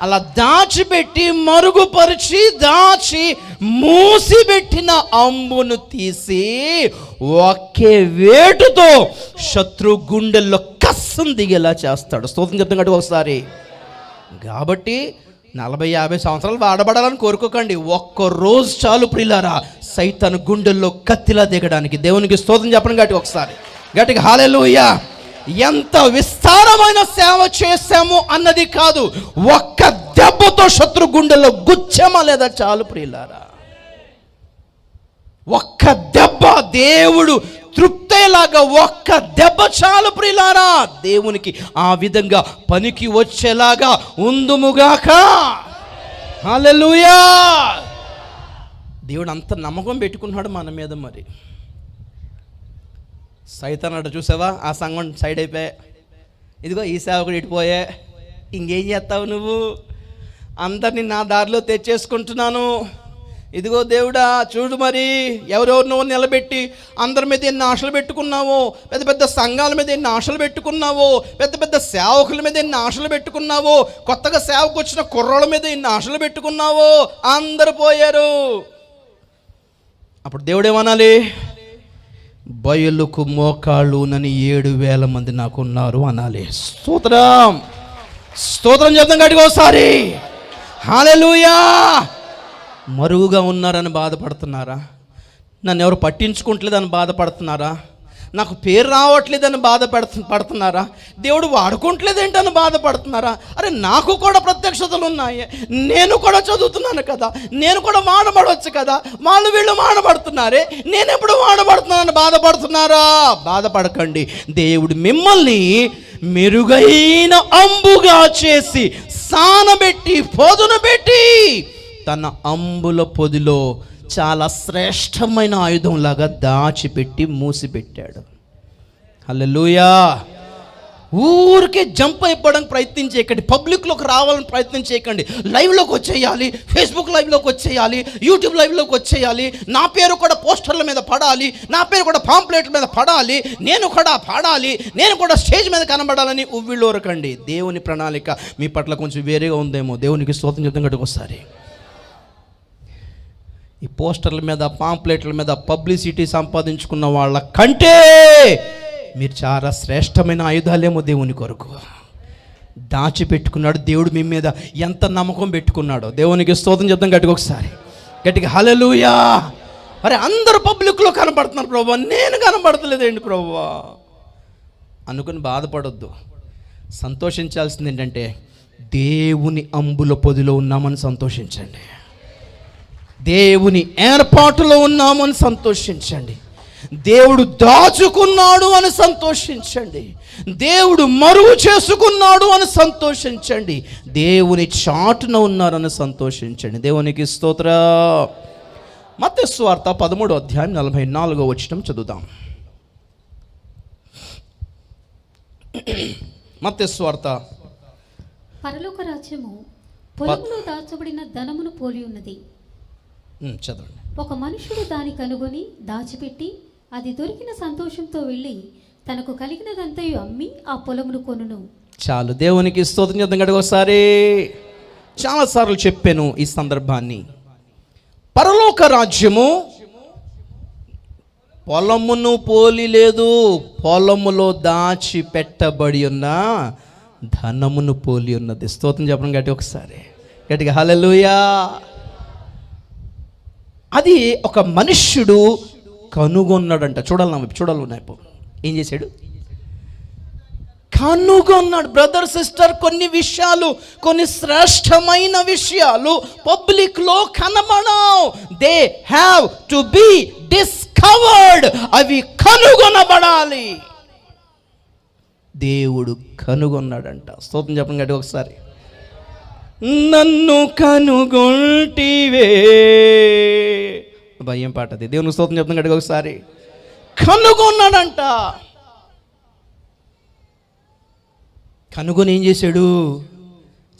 అలా దాచిపెట్టి, మరుగుపరిచి, మూసిపెట్టిన అంబును తీసి ఒకే వేటుతో శత్రు గుండెల్లో కస్సం దిగేలా చేస్తాడు. స్తోత్రం చెప్తాం గట్టిగా ఒకసారి. కాబట్టి 40-50 సంవత్సరాలు వాడబడాలని కోరుకోకండి. ఒక్కరోజు చాలు ప్రియులారా సైతాను గుండెల్లో కత్తిలా దిగడానికి. దేవునికి స్తోత్రం చెప్పండి గట్టిగా ఒకసారి. గట్టిగా హల్లెలూయా. ఎంత విస్తారమైన సేవ చేశాము అన్నది కాదు, ఒక్క దెబ్బతో శత్రు గుండెల్లో గుచ్చామా లేదా చాలు ప్రియులారా. ఒక్క దెబ్బ, దేవుడు తృప్తేలాగా ఒక్క దెబ్బ చాలు ప్రియులారా. దేవునికి ఆ విధంగా పనికి వచ్చేలాగా ఉందుముగాక. హల్లెలూయా. దేవుడు అంత నమ్మకం పెట్టుకున్నాడు మన మీద. మరి సైతాన్ అట చూసావా, ఆ సంఘం సైడ్ అయిపోయా, ఇదిగో ఈ సేవకుడు ఇటుపోయే, ఇంకేం చేస్తావు నువ్వు, అందరినీ నా దారిలో తెచ్చేసుకుంటున్నాను, ఇదిగో దేవుడా చూడు, మరి ఎవరెవరినో నిలబెట్టి అందరి మీద ఎన్ని ఆశలు పెట్టుకున్నావో, పెద్ద పెద్ద సంఘాల మీద ఎన్ని ఆశలు పెట్టుకున్నావో, పెద్ద పెద్ద సేవకుల మీద ఎన్ని ఆశలు పెట్టుకున్నావో, కొత్తగా సేవకు వచ్చిన కుర్రోళ్ళ మీద ఎన్ని ఆశలు పెట్టుకున్నావో, అందరు పోయారు. అప్పుడు దేవుడేమనాలి? బయలుకు మోకాళ్ళునని 7,000 మంది నాకున్నారు అనాలి. స్తోత్రం. స్తోత్రం చెప్తాం గట్టిగా ఒకసారి. హల్లెలూయా. మరుగుగా ఉన్నారని బాధపడుతున్నారా? నన్ను ఎవరు పట్టించుకుంటలేదని బాధపడుతున్నారా? నాకు పేరు రావట్లేదని పడుతున్నారా? దేవుడు వాడుకుంటలేదేంటని బాధపడుతున్నారా? అరే నాకు కూడా ప్రత్యక్షతలు ఉన్నాయి, నేను కూడా చదువుతున్నాను కదా, నేను కూడా మానబడవచ్చు కదా, వీళ్ళు మానబడుతున్నారే, నేను ఎప్పుడు మానబడుతున్నానని బాధపడుతున్నారా? బాధపడకండి. దేవుడు మిమ్మల్ని మెరుగైన అంబుగా చేసి సానబెట్టి పొదును పెట్టి తన అంబుల పొదిలో చాలా శ్రేష్టమైన ఆయుధంలాగా దాచిపెట్టి మూసిపెట్టాడు. హల్లెలూయా. ఊరికే జంప్ అయిపోవడానికి ప్రయత్నం చేయకండి, పబ్లిక్లోకి రావాలని ప్రయత్నం చేయకండి. లైవ్లోకి వచ్చేయాలి, ఫేస్బుక్ లైవ్లోకి వచ్చేయాలి, యూట్యూబ్ లైవ్లోకి వచ్చేయాలి, నా పేరు కూడా పోస్టర్ల మీద పడాలి, నా పేరు కూడా పాంప్లెట్ల మీద పడాలి, నేను కూడా పాడాలి, నేను కూడా స్టేజ్ మీద కనబడాలని ఉవ్విళ్ళూరకండి. దేవుని ప్రణాళిక మీ పట్ల కొంచెం వేరేగా ఉందేమో. దేవునికి స్తోత్రం చెప్తాం గట్టిగా ఒకసారి. ఈ పోస్టర్ల మీద పాంప్లెట్ల మీద పబ్లిసిటీ సంపాదించుకున్న వాళ్ళ కంటే మీరు చాలా శ్రేష్టమైన ఆయుధాలేమో దేవుని కొరకు దాచిపెట్టుకున్నాడు. దేవుడు మీ మీద ఎంత నమ్మకం పెట్టుకున్నాడో దేవునికి స్తోత్రం చెప్తాం గట్టిగా ఒకసారి. గట్టిగా హల్లెలూయా. అరే అందరూ పబ్లిక్లో కనబడుతున్నారు ప్రభువా, నేను కనబడతలేదేంటి ప్రభువా అనుకుని బాధపడొద్దు. సంతోషించాల్సింది ఏంటంటే దేవుని అంబుల పొదిలో ఉన్నామని సంతోషించండి, దేవుని ఏర్పాటులో ఉన్నామని సంతోషించండి, దేవుడు దాచుకున్నాడు అని సంతోషించండి, దేవుడు మరుగు చేసుకున్నాడు అని సంతోషించండి, దేవుని చాటున ఉన్నారని సంతోషించండి. దేవునికి స్తోత్రం. మత్తయి సువార్త 13వ అధ్యాయం 44వ వచనం చదువుదాం. మత్తయి సువార్త. పరలోక రాజ్యము పొలములో దాచబడిన ధనమును పోలి ఉన్నది. చదవండి. ఒక మనుషుడు దాని కనుగొని దాచిపెట్టి అది దొరికిన సంతోషంతో వెళ్ళి తనకు కలిగినదంతయు అమ్మి ఆ పొలమును కొనును. చాలు. దేవునికి స్తోత్రం చేద్దాం గట్టిగా ఒకసారి. చాలాసార్లు చెప్పాను ఈ సందర్భాన్ని. పరలోక రాజ్యము పొలమును పోలి లేదు, పొలములో దాచి పెట్టబడి ఉన్న ధనమును పోలి ఉన్నది. స్తోత్రం చెప్పడం గట్టి ఒకసారి గట్టిగా హల్లెలూయా. అది ఒక మనుష్యుడు కనుగొన్నాడంట. చూడాలి. ఏం చేశాడు? కనుగొన్నాడు. బ్రదర్ సిస్టర్, కొన్ని విషయాలు, కొన్ని శ్రేష్టమైన విషయాలు పబ్లిక్లో కనబడవు. They have to be discovered. అవి కనుగొనబడాలి. దేవుడు కనుగొన్నాడంట. స్తోత్రం చెప్పండి గట్టి ఒకసారి. నన్ను కనుగొంటివే. భయం పాటది. దేవుని స్తోత్రం చెప్తాం గట్టిగా ఒకసారి. కనుగొన్నాడంట. కనుగొని ఏం చేశాడు?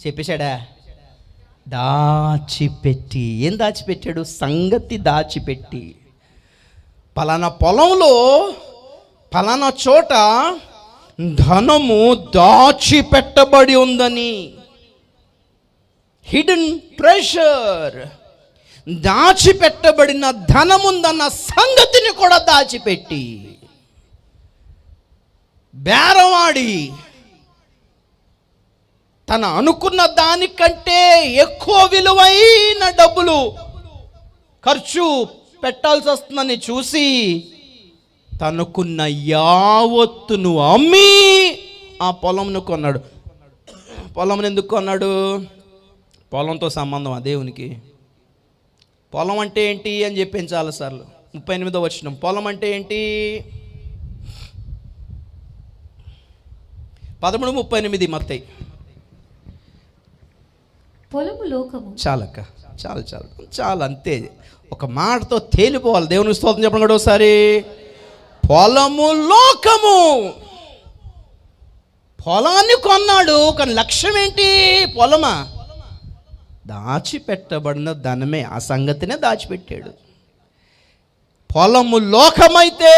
చెప్పేశాడా? దాచిపెట్టి. ఏం దాచిపెట్టాడు? సంగతి దాచిపెట్టి. పలానా పొలంలో పలానా చోట ధనము దాచిపెట్టబడి ఉందని, హిడెన్ ట్రెషర్, దాచిపెట్టబడిన ధనముందన్న సంగతిని కూడా దాచిపెట్టి బేరవాడి తన అనుకున్న దానికంటే ఎక్కువ విలువైన డబ్బులు ఖర్చు పెట్టాల్సి వస్తుందని చూసి తనకున్న యావత్తును అమ్మి ఆ పొలంను కొన్నాడు. పొలంను ఎందుకు కొన్నాడు? పొలంతో సంబంధం ఆ దేవునికి. పొలం అంటే ఏంటి అని చెప్పాను చాలాసార్లు. 38వ వచనం. పొలం అంటే ఏంటి? 13:38 మత్తయి. పొలము లోకము. చాలక్క, చాలు అంతే. ఒక మాటతో తేలిపోవాలి. దేవుని స్తోత్రం చెప్పండి కూడా ఒకసారి. పొలము లోకము. పొలాన్ని కొన్నాడు, కానీ లక్ష్యం ఏంటి? పొలమా? దాచిపెట్టబడిన ధనమే. ఆ సంగతినే దాచిపెట్టాడు. పొలము లోకమైతే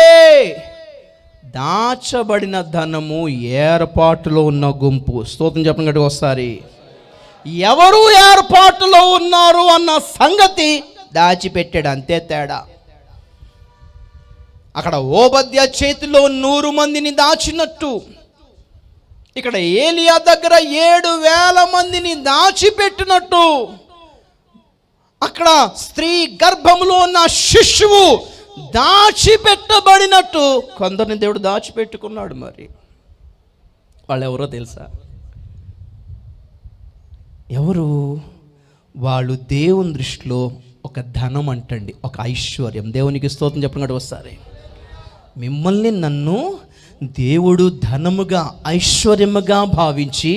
దాచబడిన ధనము ఏర్పాటులో ఉన్న గుంపు. స్తోత్రం చెప్పండి గట్టిగా ఒకసారి. ఎవరు ఏర్పాటులో ఉన్నారు అన్న సంగతి దాచిపెట్టాడు, అంతే తేడా. అక్కడ ఓబద్య చేతిలో 100 మందిని దాచినట్టు ఇక్కడ ఏలియా దగ్గర 7,000 మందిని దాచిపెట్టినట్టు, అక్కడ స్త్రీ గర్భంలో ఉన్న శిశువు దాచిపెట్టబడినట్టు కొందరిని దేవుడు దాచిపెట్టుకున్నాడు. మరి వాళ్ళు ఎవరో తెలుసా? ఎవరు వాళ్ళు? దేవుని దృష్టిలో ఒక ధనం అంటండి, ఒక ఐశ్వర్యం. దేవునికి స్తోత్రం చెప్పినట్టు వస్తారు. మిమ్మల్ని నన్ను దేవుడు ధనముగా, ఐశ్వర్యముగా భావించి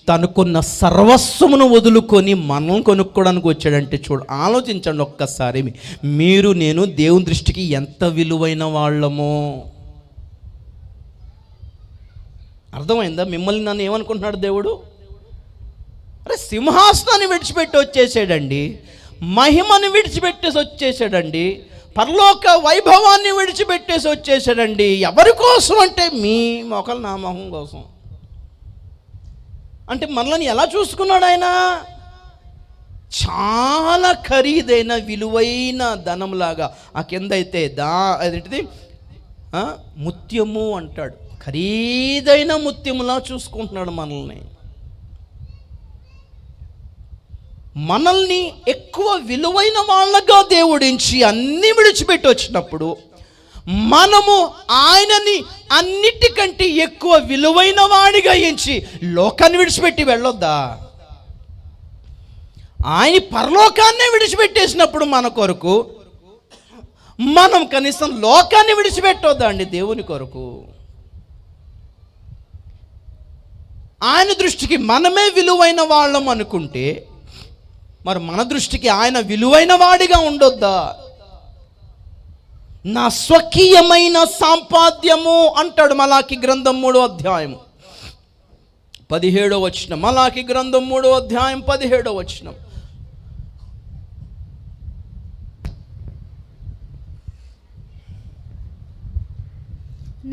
తనకున్న సర్వస్వమును వదులుకొని మనం కొనుక్కోవడానికి వచ్చాడంటే ఆలోచించండి ఒక్కసారి. మీరు నేను దేవుని దృష్టికి ఎంత విలువైన వాళ్ళమో అర్థమైందా? మిమ్మల్ని నన్ను ఏమనుకుంటున్నాడు దేవుడు? అరే సింహాసనాన్ని విడిచిపెట్టి వచ్చేసాడండి, మహిమను విడిచిపెట్టేసి వచ్చేసాడండి, పరలోక వైభవాన్ని విడిచిపెట్టేసి వచ్చేసాడండి. ఎవరి కోసం అంటే మీ మొక్కలు నా మొహం కోసం. అంటే మనల్ని ఎలా చూసుకున్నాడు ఆయన? చాలా ఖరీదైన విలువైన ధనంలాగా. ఆ కింద అయితే అదేంటిది ముత్యము అంటాడు, ఖరీదైన ముత్యములా చూసుకుంటున్నాడు మనల్ని. మనల్ని ఎక్కువ విలువైన వాళ్ళగా దేవుడించి అన్నీ విడిచిపెట్టి వచ్చినప్పుడు మనము ఆయనని అన్నిటికంటే ఎక్కువ విలువైన వాడిగా ఎంచి లోకాన్ని విడిచిపెట్టి వెళ్ళొద్దా? ఆయన పరలోకాన్నే విడిచిపెట్టేసినప్పుడు మన కొరకు మనం కనీసం లోకాన్ని విడిచిపెట్టొద్దా అండి దేవుని కొరకు? ఆయన దృష్టికి మనమే విలువైన వాళ్ళం అనుకుంటే మరి మన దృష్టికి ఆయన విలువైన వాడిగా ఉండొద్దా? నా స్వకీయమైన సంపాద్యము అంటాడు మలాకి గ్రంథం 3వ అధ్యాయం 17వ వచనం. మలాకి గ్రంథం 3వ అధ్యాయం 17వ వచనం.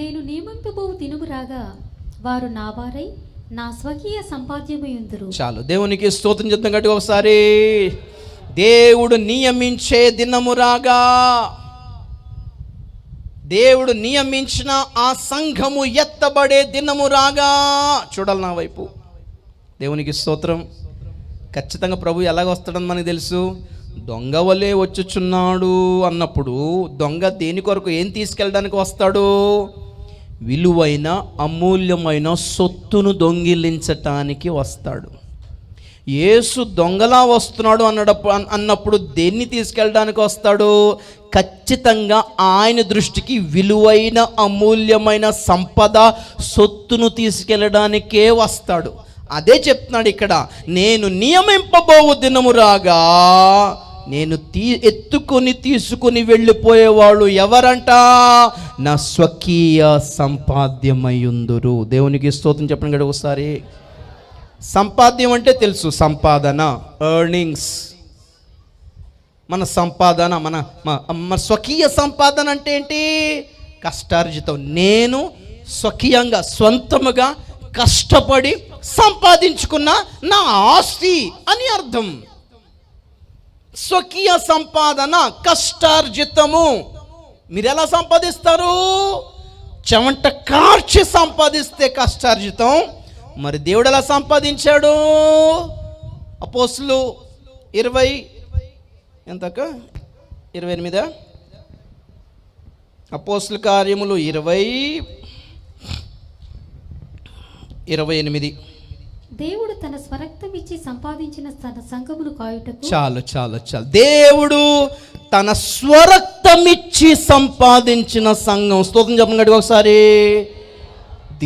నేను నియమింపబో దినము రాగా వారు నా వారై నా స్వకీయ సంపాద్యమయుందురు. చాలు, దేవునికి స్తోత్రం చెప్తాం గట్టిగా ఒకసారి. దేవుడు నియమించే దినము రాగా, దేవుడు నియమించిన ఆ సంఘము ఎత్తబడే దినము రాగా. చూడాలి నా వైపు. దేవునికి స్తోత్రం. ఖచ్చితంగా ప్రభు ఎలాగ వస్తాడని మనకు తెలుసు. దొంగ వలే వచ్చుచున్నాడు అన్నప్పుడు దొంగ దేని కొరకు ఏం తీసుకెళ్ళడానికి వస్తాడు? విలువైన అమూల్యమైన సొత్తును దొంగిలించటానికి వస్తాడు. యేసు దొంగలా వస్తున్నాడు అన్నప్పుడు దేన్ని తీసుకెళ్ళడానికి వస్తాడు? ఖచ్చితంగా ఆయన దృష్టికి విలువైన అమూల్యమైన సంపద సొత్తును తీసుకెళ్ళడానికే వస్తాడు. అదే చెప్తున్నాడు ఇక్కడ. నేను నియమింపబోవు దినము రాగా నేను ఎత్తుకొని తీసుకుని వెళ్ళిపోయేవాళ్ళు ఎవరంట? నా స్వకీయ సంపాద్యమయ్యుందురు. దేవునికి స్తోత్రం చెప్పండి కదా ఒకసారి. సంపాద్యం అంటే తెలుసు, సంపాదన, ఎర్నింగ్స్. మన సంపాదన, మన స్వకీయ సంపాదన అంటే ఏంటి? కష్టార్జితం. నేను స్వకీయంగా సొంతముగా కష్టపడి సంపాదించుకున్న నా ఆస్తి అని అర్థం. స్వకీయ సంపాదన, కష్టార్జితము. మీరు ఎలా సంపాదిస్తారు? చెమట కార్చి సంపాదిస్తే కష్టార్జితం. మరి దేవుడు ఎలా సంపాదించాడు? అపోస్తులు 28 అపోస్తుల కార్యములు 20:28. దేవుడు తన స్వరక్తం ఇచ్చి సంపాదించిన తన సంఘమును కాయుటకు. చాలు. దేవుడు తన స్వరక్తం ఇచ్చి సంపాదించిన సంఘం. స్తోత్రం చెప్పండి ఒకసారి.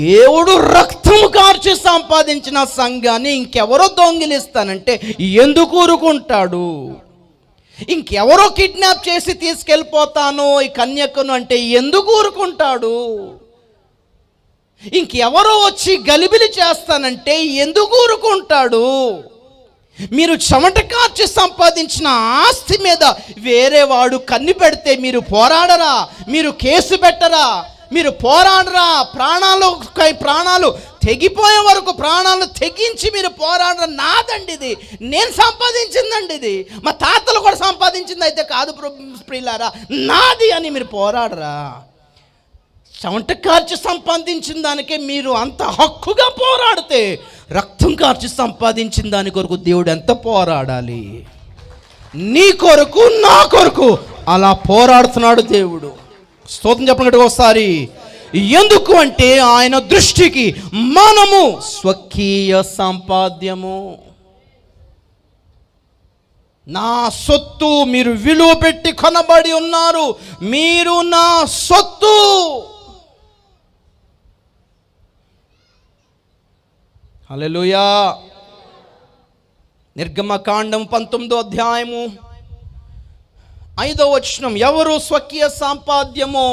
దేవుడు రక్తము కార్చి సంపాదించిన సంఘాన్ని ఇంకెవరో దొంగిలిస్తానంటే ఎందుకు ఊరుకుంటాడు? ఇంకెవరో కిడ్నాప్ చేసి తీసుకెళ్ళిపోతాను ఈ కన్యకను అంటే ఎందుకు ఊరుకుంటాడు? ఇంకెవరో వచ్చి గలిబిలి చేస్తానంటే ఎందుకు ఊరుకుంటాడు? మీరు చెమట కార్చి సంపాదించిన ఆస్తి మీద వేరే వాడు కన్ను పెడితే మీరు పోరాడరా? మీరు కేసు పెట్టరా? మీరు పోరాడరా? ప్రాణాలు తెగిపోయే వరకు ప్రాణాలు తెగించి మీరు పోరాడరా? నాదండి ఇది, నేను సంపాదించిందండి ఇది, మా తాతలు కూడా సంపాదించింది అయితే కాదు ప్రియులారా, నాది అని మీరు పోరాడరా? చెమట కార్చి సంపాదించిన దానికే మీరు అంత హక్కుగా పోరాడితే, రక్తం కార్చి సంపాదించిన దాని కొరకు దేవుడు ఎంత పోరాడాలి? నీ కొరకు, నా కొరకు అలా పోరాడుతున్నాడు దేవుడు. స్తోత్రం చెప్పినట్టు ఒకసారి. ఎందుకు అంటే ఆయన దృష్టికి మనము స్వకీయ సంపాద్యము, నా సొత్తు, మీరు విలువ పెట్టి కొనబడి ఉన్నారు, మీరు నా సొత్తు. హల్లెలూయా. నిర్గమకాండం 19వ అధ్యాయము 5వ వచనం, ఎవరు స్వకీయ సంపాద్యమో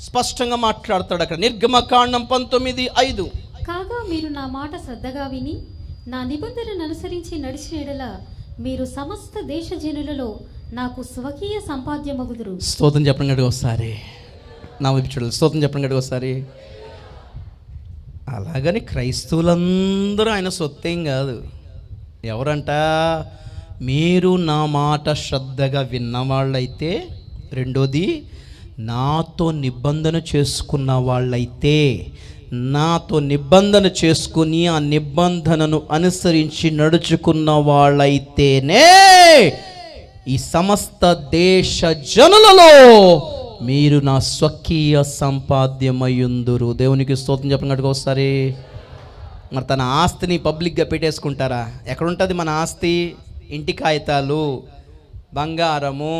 స్పష్టంగా మాట్లాడతాడు అక్కడ. నిర్గమకాండం 19:5. కాగా మీరు నా మాట శ్రద్ధగా విని నా నిబంధనను అనుసరించి నడిచిన ఎడల మీరు సమస్త దేశ జనులలో నాకు స్వకీయ సంపాద్యమగుదురు. స్తోత్రం చెప్పండి గడిగా ఒకసారి. నా వైపు చూడాలి. స్తోత్రం చెప్పండి గడిగా ఒకసారి. అలాగని క్రైస్తవులందరూ ఆయన సొత్తేం కాదు. ఎవరంట? మీరు నా మాట శ్రద్ధగా విన్నవాళ్ళైతే, రెండోది నాతో నిబంధన చేసుకున్న వాళ్ళైతే, నాతో నిబంధన చేసుకుని ఆ నిబంధనను అనుసరించి నడుచుకున్న వాళ్ళైతేనే ఈ సమస్త దేశ జనులలో మీరు నా స్వకీయ సంపాద్యమయ్యుందురు. దేవునికి స్తోత్రం చెప్పినట్టుగా ఒకసారి. మరి తన ఆస్తిని పబ్లిక్గా పెట్టేసుకుంటారా? ఎక్కడుంటుంది మన ఆస్తి? ఇంటి కాగితాలు, బంగారము,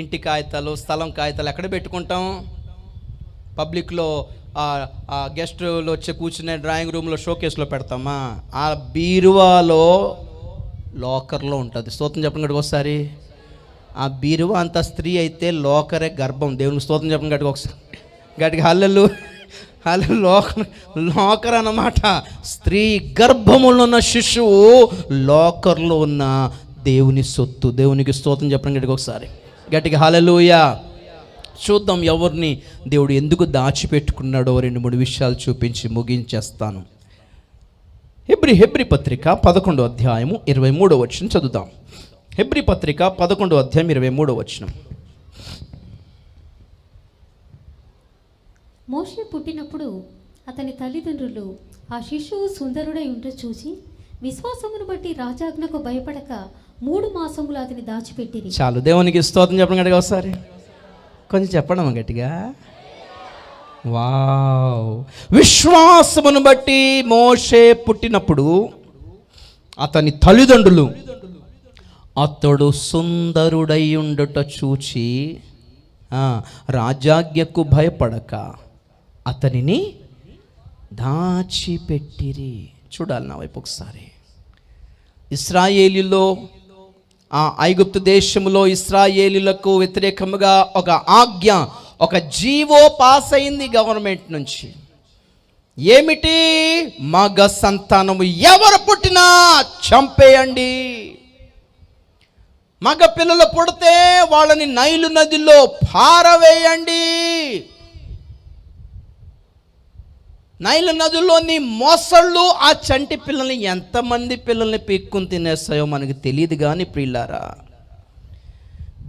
ఇంటి కాగితాలు, స్థలం కాగితాలు ఎక్కడ పెట్టుకుంటాం? పబ్లిక్లో గెస్ట్లో వచ్చి కూర్చునే డ్రాయింగ్ రూమ్లో, షోకేస్లో పెడతామా? ఆ బీరువాలో, లాకర్లో ఉంటుంది. స్తోత్రం చెప్పండి ఒకసారి. ఆ బీరువా అంత స్త్రీ అయితే లోకరే గర్భం. దేవునికి స్తోత్రం చెప్పండి గట్టిగా ఒకసారి. గట్టిగా హల్లెలూయా. లోకర్ అన్నమాట. స్త్రీ గర్భములో ఉన్న శిశువు లోకర్లో ఉన్న దేవుని సొత్తు. దేవునికి స్తోత్రం చెప్పండి గట్టిగా ఒకసారి. గట్టిగా హల్లెలూయా. చూద్దాం ఎవరిని దేవుడు ఎందుకు దాచిపెట్టుకున్నాడో 2-3 విషయాలు చూపించి ముగించేస్తాను. హెబ్రీ పత్రిక 11వ అధ్యాయము 23వ వచనం చదువుదాం. హెబ్రీ పత్రిక 11వ అధ్యాయం 23వ వచనం. మోషే పుట్టినప్పుడు అతని తల్లిదండ్రులు ఆ శిశువు సుందరుడై ఉంట చూసి విశ్వాసమును బట్టి రాజాజ్ఞకు భయపడక 3 మాసములు అతని దాచిపెట్టిరి. చాలు. దేవునికి స్తోత్రం చెప్పండి గట్టిగా ఒకసారి. కొంచెం చెప్పడం గట్టిగా. వావ్. విశ్వాసమును బట్టి మోషే పుట్టినప్పుడు అతని తల్లిదండ్రులు అతడు సుందరుడై ఉండుట చూచి రాజాజ్ఞకు భయపడక అతనిని దాచిపెట్టిరి. చూడాలి నా వైపు ఒకసారి. ఇశ్రాయేలీలో, ఆ ఐగుప్తు దేశంలో ఇశ్రాయేలీలకు వ్యతిరేకముగా ఒక ఆజ్ఞ, ఒక జీవో పాస్ అయింది గవర్నమెంట్ నుంచి. ఏమిటి? మగ సంతానము ఎవరు పుట్టినా చంపేయండి. మగ పిల్లలు పుడితే వాళ్ళని నైలు నదిలో పారవేయండి. నైలు నదిలోని మొసళ్ళు ఆ చంటి పిల్లల్ని, ఎంతమంది పిల్లల్ని పీక్కుని తినేస్తాయో మనకు తెలియదు. కానీ ప్రియులారా,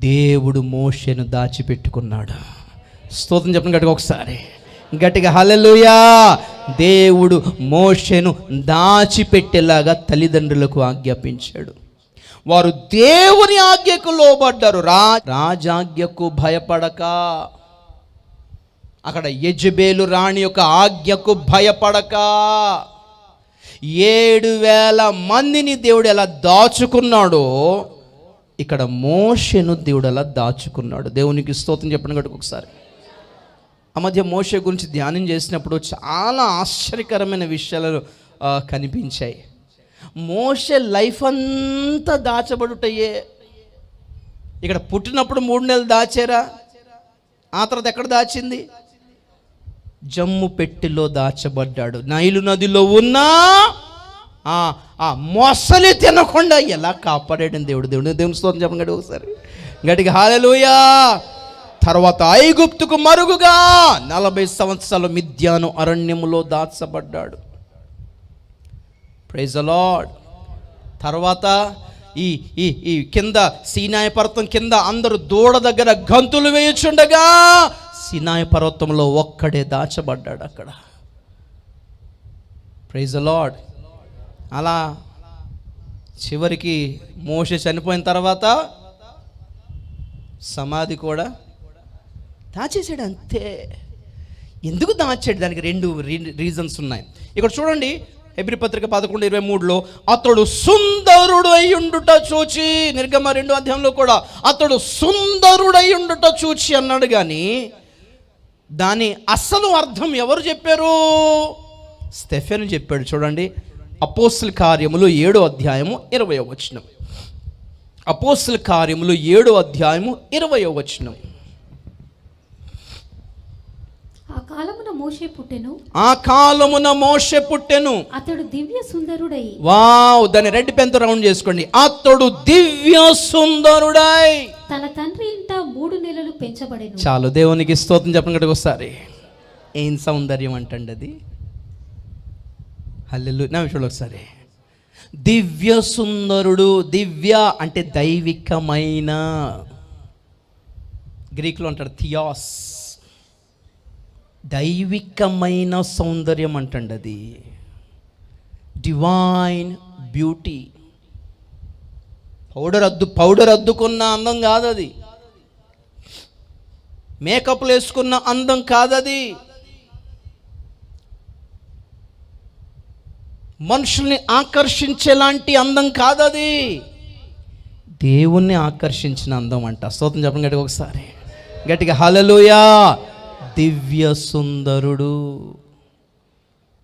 దేవుడు మోషేను దాచిపెట్టుకున్నాడు. స్తోత్రం చెప్పండి గట్టిగా ఒకసారి. గట్టిగా హల్లెలూయా. దేవుడు మోషేను దాచిపెట్టేలాగా తల్లిదండ్రులకు ఆజ్ఞాపించాడు. వారు దేవుని ఆజ్ఞకు లోబడ్డారు. రాజాజ్ఞకు భయపడక, అక్కడ యెజబేలు రాణి యొక్క ఆజ్ఞకు భయపడక 7,000 మందిని దేవుడు ఎలా దాచుకున్నాడో, ఇక్కడ మోషేను దేవుడు ఎలా దాచుకున్నాడు. దేవునికి స్తోత్రం చెప్పండి గట్టిగా ఒకసారి. ఆ మధ్య మోషే గురించి ధ్యానం చేసినప్పుడు చాలా ఆశ్చర్యకరమైన విషయాలు కనిపించాయి. మోషే లైఫ్ అంతా దాచబడుటయే. ఇక్కడ పుట్టినప్పుడు 3 నెలలు దాచారా? ఆ తర్వాత ఎక్కడ దాచింది? జమ్ము పెట్టెలో దాచబడ్డాడు. నైలు నదిలో ఉన్న ఆ మొసలి తినకుండా ఎలా కాపాడాడు దేవుడు. దేవుని స్తోత్రం చెప్పండి గట్టిగా ఒకసారి. గట్టిగా హల్లెలూయా. తర్వాత ఐగుప్తుకు మరుగుగా 40 సంవత్సరాలు మిద్యాను అరణ్యములో దాచబడ్డాడు. Praise the lord. తర్వాత ఈ ఈ ఈ కింద సీనాయి పర్వతం కింద అందరూ దూడ దగ్గర గంతులు వేయుచుండగా సీనాయి పర్వతంలో ఒక్కడే దాచబడ్డాడు అక్కడ. Praise the lord. అలా చివరికి మోషే చనిపోయిన తర్వాత సమాధి కూడా దాచేసాడు అంతే. ఎందుకు దాచాడు? దానికి రెండు రీజన్స్ ఉన్నాయి. ఇక్కడ చూడండి, హెబ్రీ పత్రిక 11:23లో అతడు సుందరుడు అయ్యుండుట చూచి, నిర్గమ 2వ అధ్యాయంలో కూడా అతడు సుందరుడు అయ్యుండుట చూచి అన్నాడు. కానీ దాని అసలు అర్థం ఎవరు చెప్పారు? స్టెఫెను చెప్పాడు. చూడండి, అపోస్తల కార్యములు 7వ అధ్యాయము 20వ వచనం. అపోస్తల కార్యములు 7వ అధ్యాయము 20వ వచనం. ఆ కాలమున మోషే పుట్టెను. అతడు దివ్య సుందరుడై. వావ్, దాన్ని రెడ్ పెన్తో రౌండ్ చేసుకోండి. అతడు దివ్య సుందరుడై తన తండ్రి ఇంట 3 నెలలు పెంచబడెను. చాలు, దేవునికి స్తోత్రం చెప్పండి ఒకసారి. ఏం సౌందర్యం అంటండి అది. హల్లెలూయా. నా విషయంలో ఒకసారి దివ్య సుందరుడు. దివ్య అంటే దైవికమైన, గ్రీకులో అంటాడు థియాస్, దైవికమైన సౌందర్యం అంటండి అది. Divine beauty. పౌడర్ అద్దుకున్న అందం కాదది. మేకప్లు వేసుకున్న అందం కాదది. మనుషుల్ని ఆకర్షించేలాంటి అందం కాదది. దేవుణ్ణి ఆకర్షించిన అందం అంట. స్తోత్రం చెప్పండి గట్టిగా ఒకసారి, గట్టిగా హల్లెలూయా. దివ్య సుందరుడు.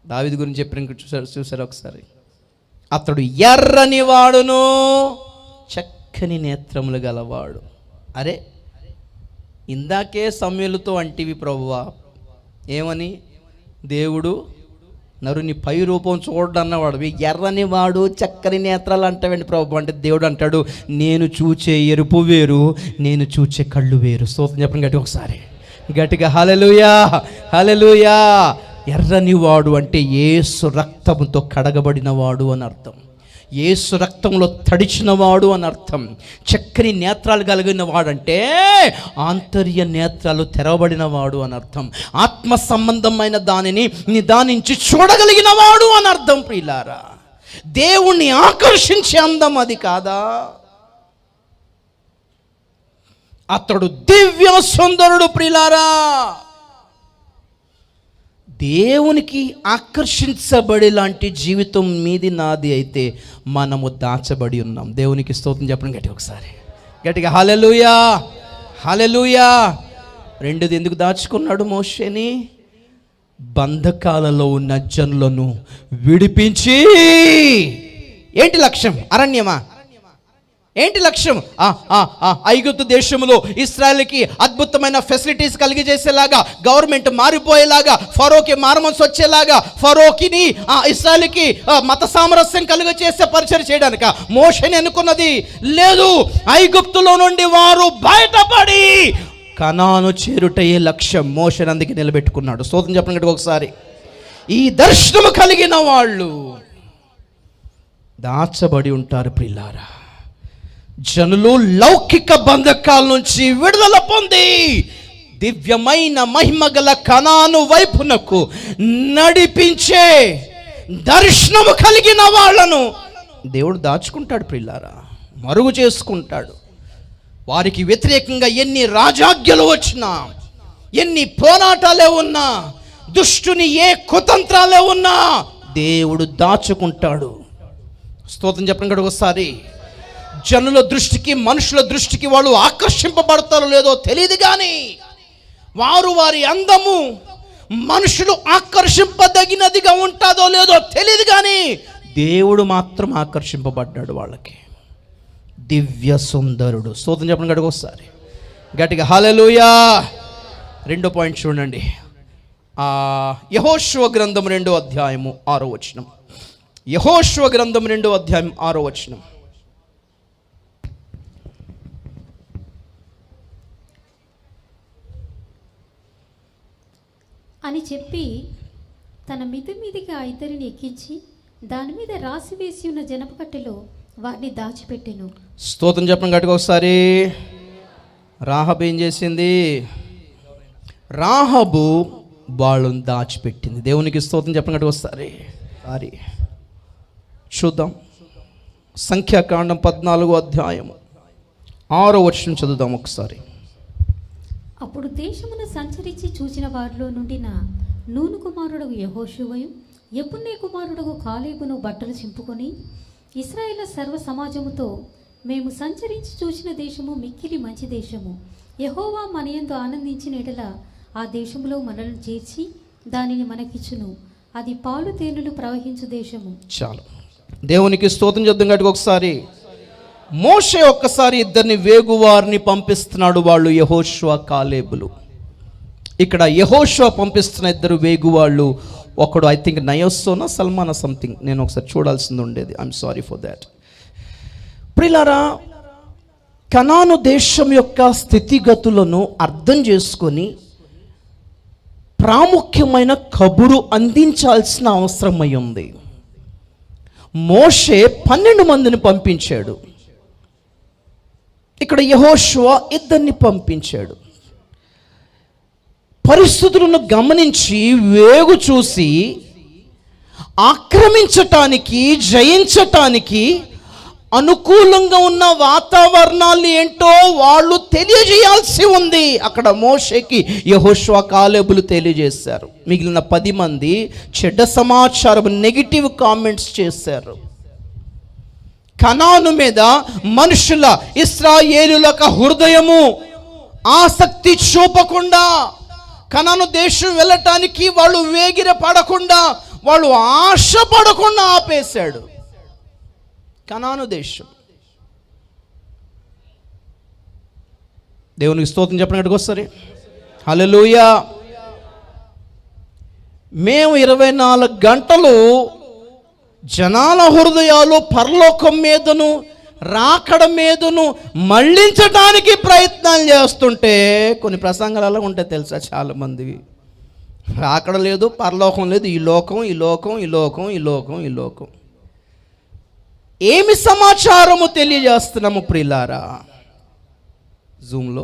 దావీదు గురించి చెప్పిన చూసారు ఒకసారి. అతడు ఎర్రని వాడును, చక్కని నేత్రములు గలవాడు. అరే, ఇందాకే సమూయేలుతో అంటివి ప్రభువా, ఏమని? దేవుడు నరుని పై రూపం చూడడం అన్నవాడు. ఎర్రని వాడు, చక్కని నేత్రాలు అంటావండి ప్రభు అంటే, దేవుడు అంటాడు నేను చూచే ఎరుపు వేరు, నేను చూచే కళ్ళు వేరు. స్తోత్రం చెప్పండి గట్టిగా ఒకసారి, గట్టిగా హల్లెలూయా, హల్లెలూయా. ఎర్రని వాడు అంటే యేసు రక్తంతో కడగబడిన వాడు అని అర్థం. యేసు రక్తంలో తడిచినవాడు అని అర్థం. చక్కని నేత్రాలు కలిగిన వాడంటే ఆంతర్య నేత్రాలు తెరవబడిన వాడు అని అర్థం. ఆత్మ సంబంధమైన దానిని నిదానించి చూడగలిగిన వాడు అని అర్థం. ప్రియులారా, దేవుణ్ణి ఆకర్షించే అందం అది కాదా? అతడు దివ్య సుందరుడు. ప్రియులారా, దేవునికి ఆకర్షించబడే లాంటి జీవితం మీది నాది అయితే మనము దాచబడి ఉన్నాం. దేవునికి స్తోత్రం చెప్పండి గట్టిగా ఒకసారి, గట్టిగా హల్లెలూయా, హల్లెలూయా. రెండోది ఎందుకు దాచుకున్నాడు మోషేని? బంధకాలలో ఉన్న జనులను విడిపించి. ఏంటి లక్ష్యం? అరణ్యమా? ఏంటి లక్ష్యం? ఐగుప్తు దేశంలో ఇశ్రాయేలుకి అద్భుతమైన ఫెసిలిటీస్ కలిగజేసేలాగా, గవర్నమెంట్ మారిపోయేలాగా, ఫరోకి మారమనసు వచ్చేలాగా, ఫరోకిని ఇశ్రాయేలుకి మత సామరస్యం కలుగజేసే పరిచయం చేయడానిక మోషేని అనుకున్నది లేదు. ఐగుప్తులో నుండి వారు బయటపడి కనాను చేరుటయే లక్ష్యం. మోషేని అందుకే నిలబెట్టుకున్నాడు. స్తోత్రం చెప్పండి ఒకసారి. ఈ దర్శనము కలిగిన వాళ్ళు దాచబడి ఉంటారు. ప్రియులారా, జనులు లౌకిక బంధకాల నుంచి విడుదల పొంది దివ్యమైన మహిమ గల కనాను వైపునకు నడిపించే దర్శనము కలిగిన వాళ్ళను దేవుడు దాచుకుంటాడు. ప్రియులారా, మరుగు చేసుకుంటాడు. వారికి వ్యతిరేకంగా ఎన్ని రాజాజ్ఞలు వచ్చినా, ఎన్ని పోరాటాలే ఉన్నా, దుష్టుని ఏ కుతంత్రాలే ఉన్నా దేవుడు దాచుకుంటాడు. స్తోత్రం చెప్పండి ఒకసారి. జనుల దృష్టికి, మనుషుల దృష్టికి వాళ్ళు ఆకర్షింపబడతారో లేదో తెలియదు, కానీ వారి అందము మనుషులు ఆకర్షింపదగినదిగా ఉంటుందో లేదో తెలియదు, కానీ దేవుడు మాత్రం ఆకర్షింపబడ్డాడు వాళ్ళకి. దివ్య సుందరుడు. స్తోత్రం చెప్పండి గట్టిగా ఒకసారి, గట్టిగా హల్లెలూయా. రెండో పాయింట్ చూడండి. యెహోషువ గ్రంథం 2వ అధ్యాయము 6వ వచనం. యెహోషువ గ్రంథం 2వ అధ్యాయం 6వ వచనం. అని చెప్పి తన మిది మీదిగా ఇద్దరిని ఎక్కించి దాని మీద రాసి వేసి ఉన్న జనపకట్టెలో వారిని దాచిపెట్టెను. స్తోత్రం చెప్పండి గట్టిగా ఒకసారి. రాహబు ఏం చేసింది? రాహబు వాళ్ళని దాచిపెట్టింది. దేవునికి స్తోత్రం చెప్పండి గట్టిగా ఒకసారి. చూద్దాం, సంఖ్యాకాండం 14వ అధ్యాయము 6వ వచనం చదువుదాం ఒకసారి. అప్పుడు దేశమును సంచరించి చూచిన వారిలో నుండిన నూను కుమారుడు యెహోషువయు యెఫున్నె కుమారుడు కాలేబును బట్టలు చింపుకొని ఇశ్రాయేలు సర్వ సమాజముతో, మేము సంచరించి చూసిన దేశము మిక్కిలి మంచి దేశము. యెహోవా మన యందు ఆనందించిన ఎడల ఆ దేశములో మనల్ని చేర్చి దానిని మనకిచ్చును. అది పాలు తేనెలు ప్రవహించు దేశము. చాలు, దేవునికి స్తోత్రం చేద్దాం గట్టిగా ఒకసారి. మోషే ఒక్కసారి ఇద్దరిని వేగువారిని పంపిస్తున్నాడు, వాళ్ళు యెహోషువ కాలేబులు. ఇక్కడ యెహోషువ పంపిస్తున్న ఇద్దరు వేగువాళ్ళు, ఒకడు ఐ థింక్ నయోసోనా సల్మానా సంథింగ్, నేను ఒకసారి చూడాల్సింది ఉండేది, ఐఎమ్ సారీ ఫర్ దాట్. ప్రియులారా, కనాను దేశం యొక్క స్థితిగతులను అర్థం చేసుకొని ప్రాముఖ్యమైన కబురు అందించాల్సిన అవసరమై ఉంది. మోషే 12 మందిని పంపించాడు, ఇక్కడ యెహోషువ ఇద్దరిని పంపించాడు. పరిస్థితులను గమనించి వేగు చూసి ఆక్రమించటానికి, జయించటానికి అనుకూలంగా ఉన్న వాతావరణాలు ఏంటో వాళ్ళు తెలియజేయాల్సి ఉంది. అక్కడ మోషేకి యెహోషువ కాలేబులు తెలియజేశారు. మిగిలిన 10 మంది చెడ్డ సమాచారం, నెగిటివ్ కామెంట్స్ చేశారు. కనాను మీద మనుషుల, ఇశ్రాయేలులకు హృదయము ఆసక్తి చూపకుండా, కనాను దేశం వెళ్ళటానికి వాళ్ళు వేగిర పడకుండా, వాళ్ళు ఆశపడకుండా ఆపేశాడు కనాను దేశం. దేవునికి స్తోత్రం చెప్పినట్టుగా వస్తుంది. హల్లెలూయా. మేము 24 గంటలు జనాల హృదయాలు పరలోకం మీదను రాకడ మీదను మళ్ళించడానికి ప్రయత్నాలు చేస్తుంటే, కొన్ని ప్రసంగాలు అలా ఉంటాయి తెలుసా, చాలామంది రాకడ లేదు, పరలోకం లేదు, ఈ లోకం ఈ లోకం ఈ లోకం ఈ లోకం ఈ లోకం. ఏమి సమాచారము తెలియజేస్తున్నాము ప్రియులారా? జూమ్లో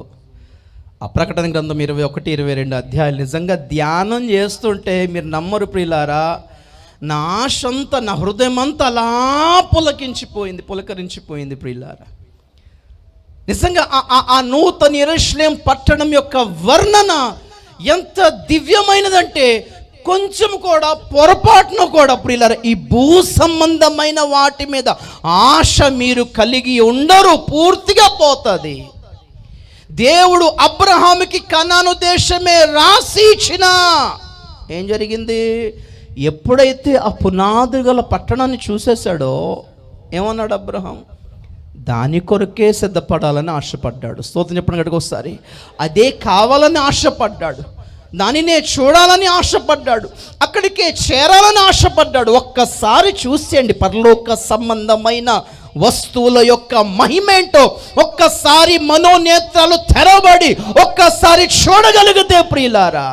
ఆ ప్రకటన గ్రంథం 21, 22 అధ్యాయాలు నిజంగా ధ్యానం చేస్తుంటే మీరు నమ్మరు ప్రియులారా, నా ఆశంతా, నా హృదయం అంతా అలా పులకరించిపోయింది ప్రియులారా. నిజంగా ఆ నూతన యెరూషలేము పట్టణం యొక్క వర్ణన ఎంత దివ్యమైనదంటే, కొంచెం కూడా పొరపాటును కూడా ప్రియులారా ఈ భూ సంబంధమైన వాటి మీద ఆశ మీరు కలిగి ఉండరు, పూర్తిగా పోతుంది. దేవుడు అబ్రహాముకి కనాను దేశమే రాసి ఇచ్చిన, ఏం జరిగింది? ఎప్పుడైతే ఆ పునాది గల పట్టణాన్ని చూసేశాడో ఏమన్నాడు అబ్రహాం? దాని కొరకే సిద్ధపడాలని ఆశపడ్డాడు. స్తోత్రం చెప్పండి గట్టిగా ఒకసారి. అదే కావాలని ఆశపడ్డాడు, దానినే చూడాలని ఆశపడ్డాడు, అక్కడికే చేరాలని ఆశపడ్డాడు. ఒక్కసారి చూసేయండి పరలోక సంబంధమైన వస్తువుల యొక్క మహిమేంటో. ఒక్కసారి మనోనేత్రాలు తెరవబడి ఒక్కసారి చూడగలిగితే ప్రియులారా,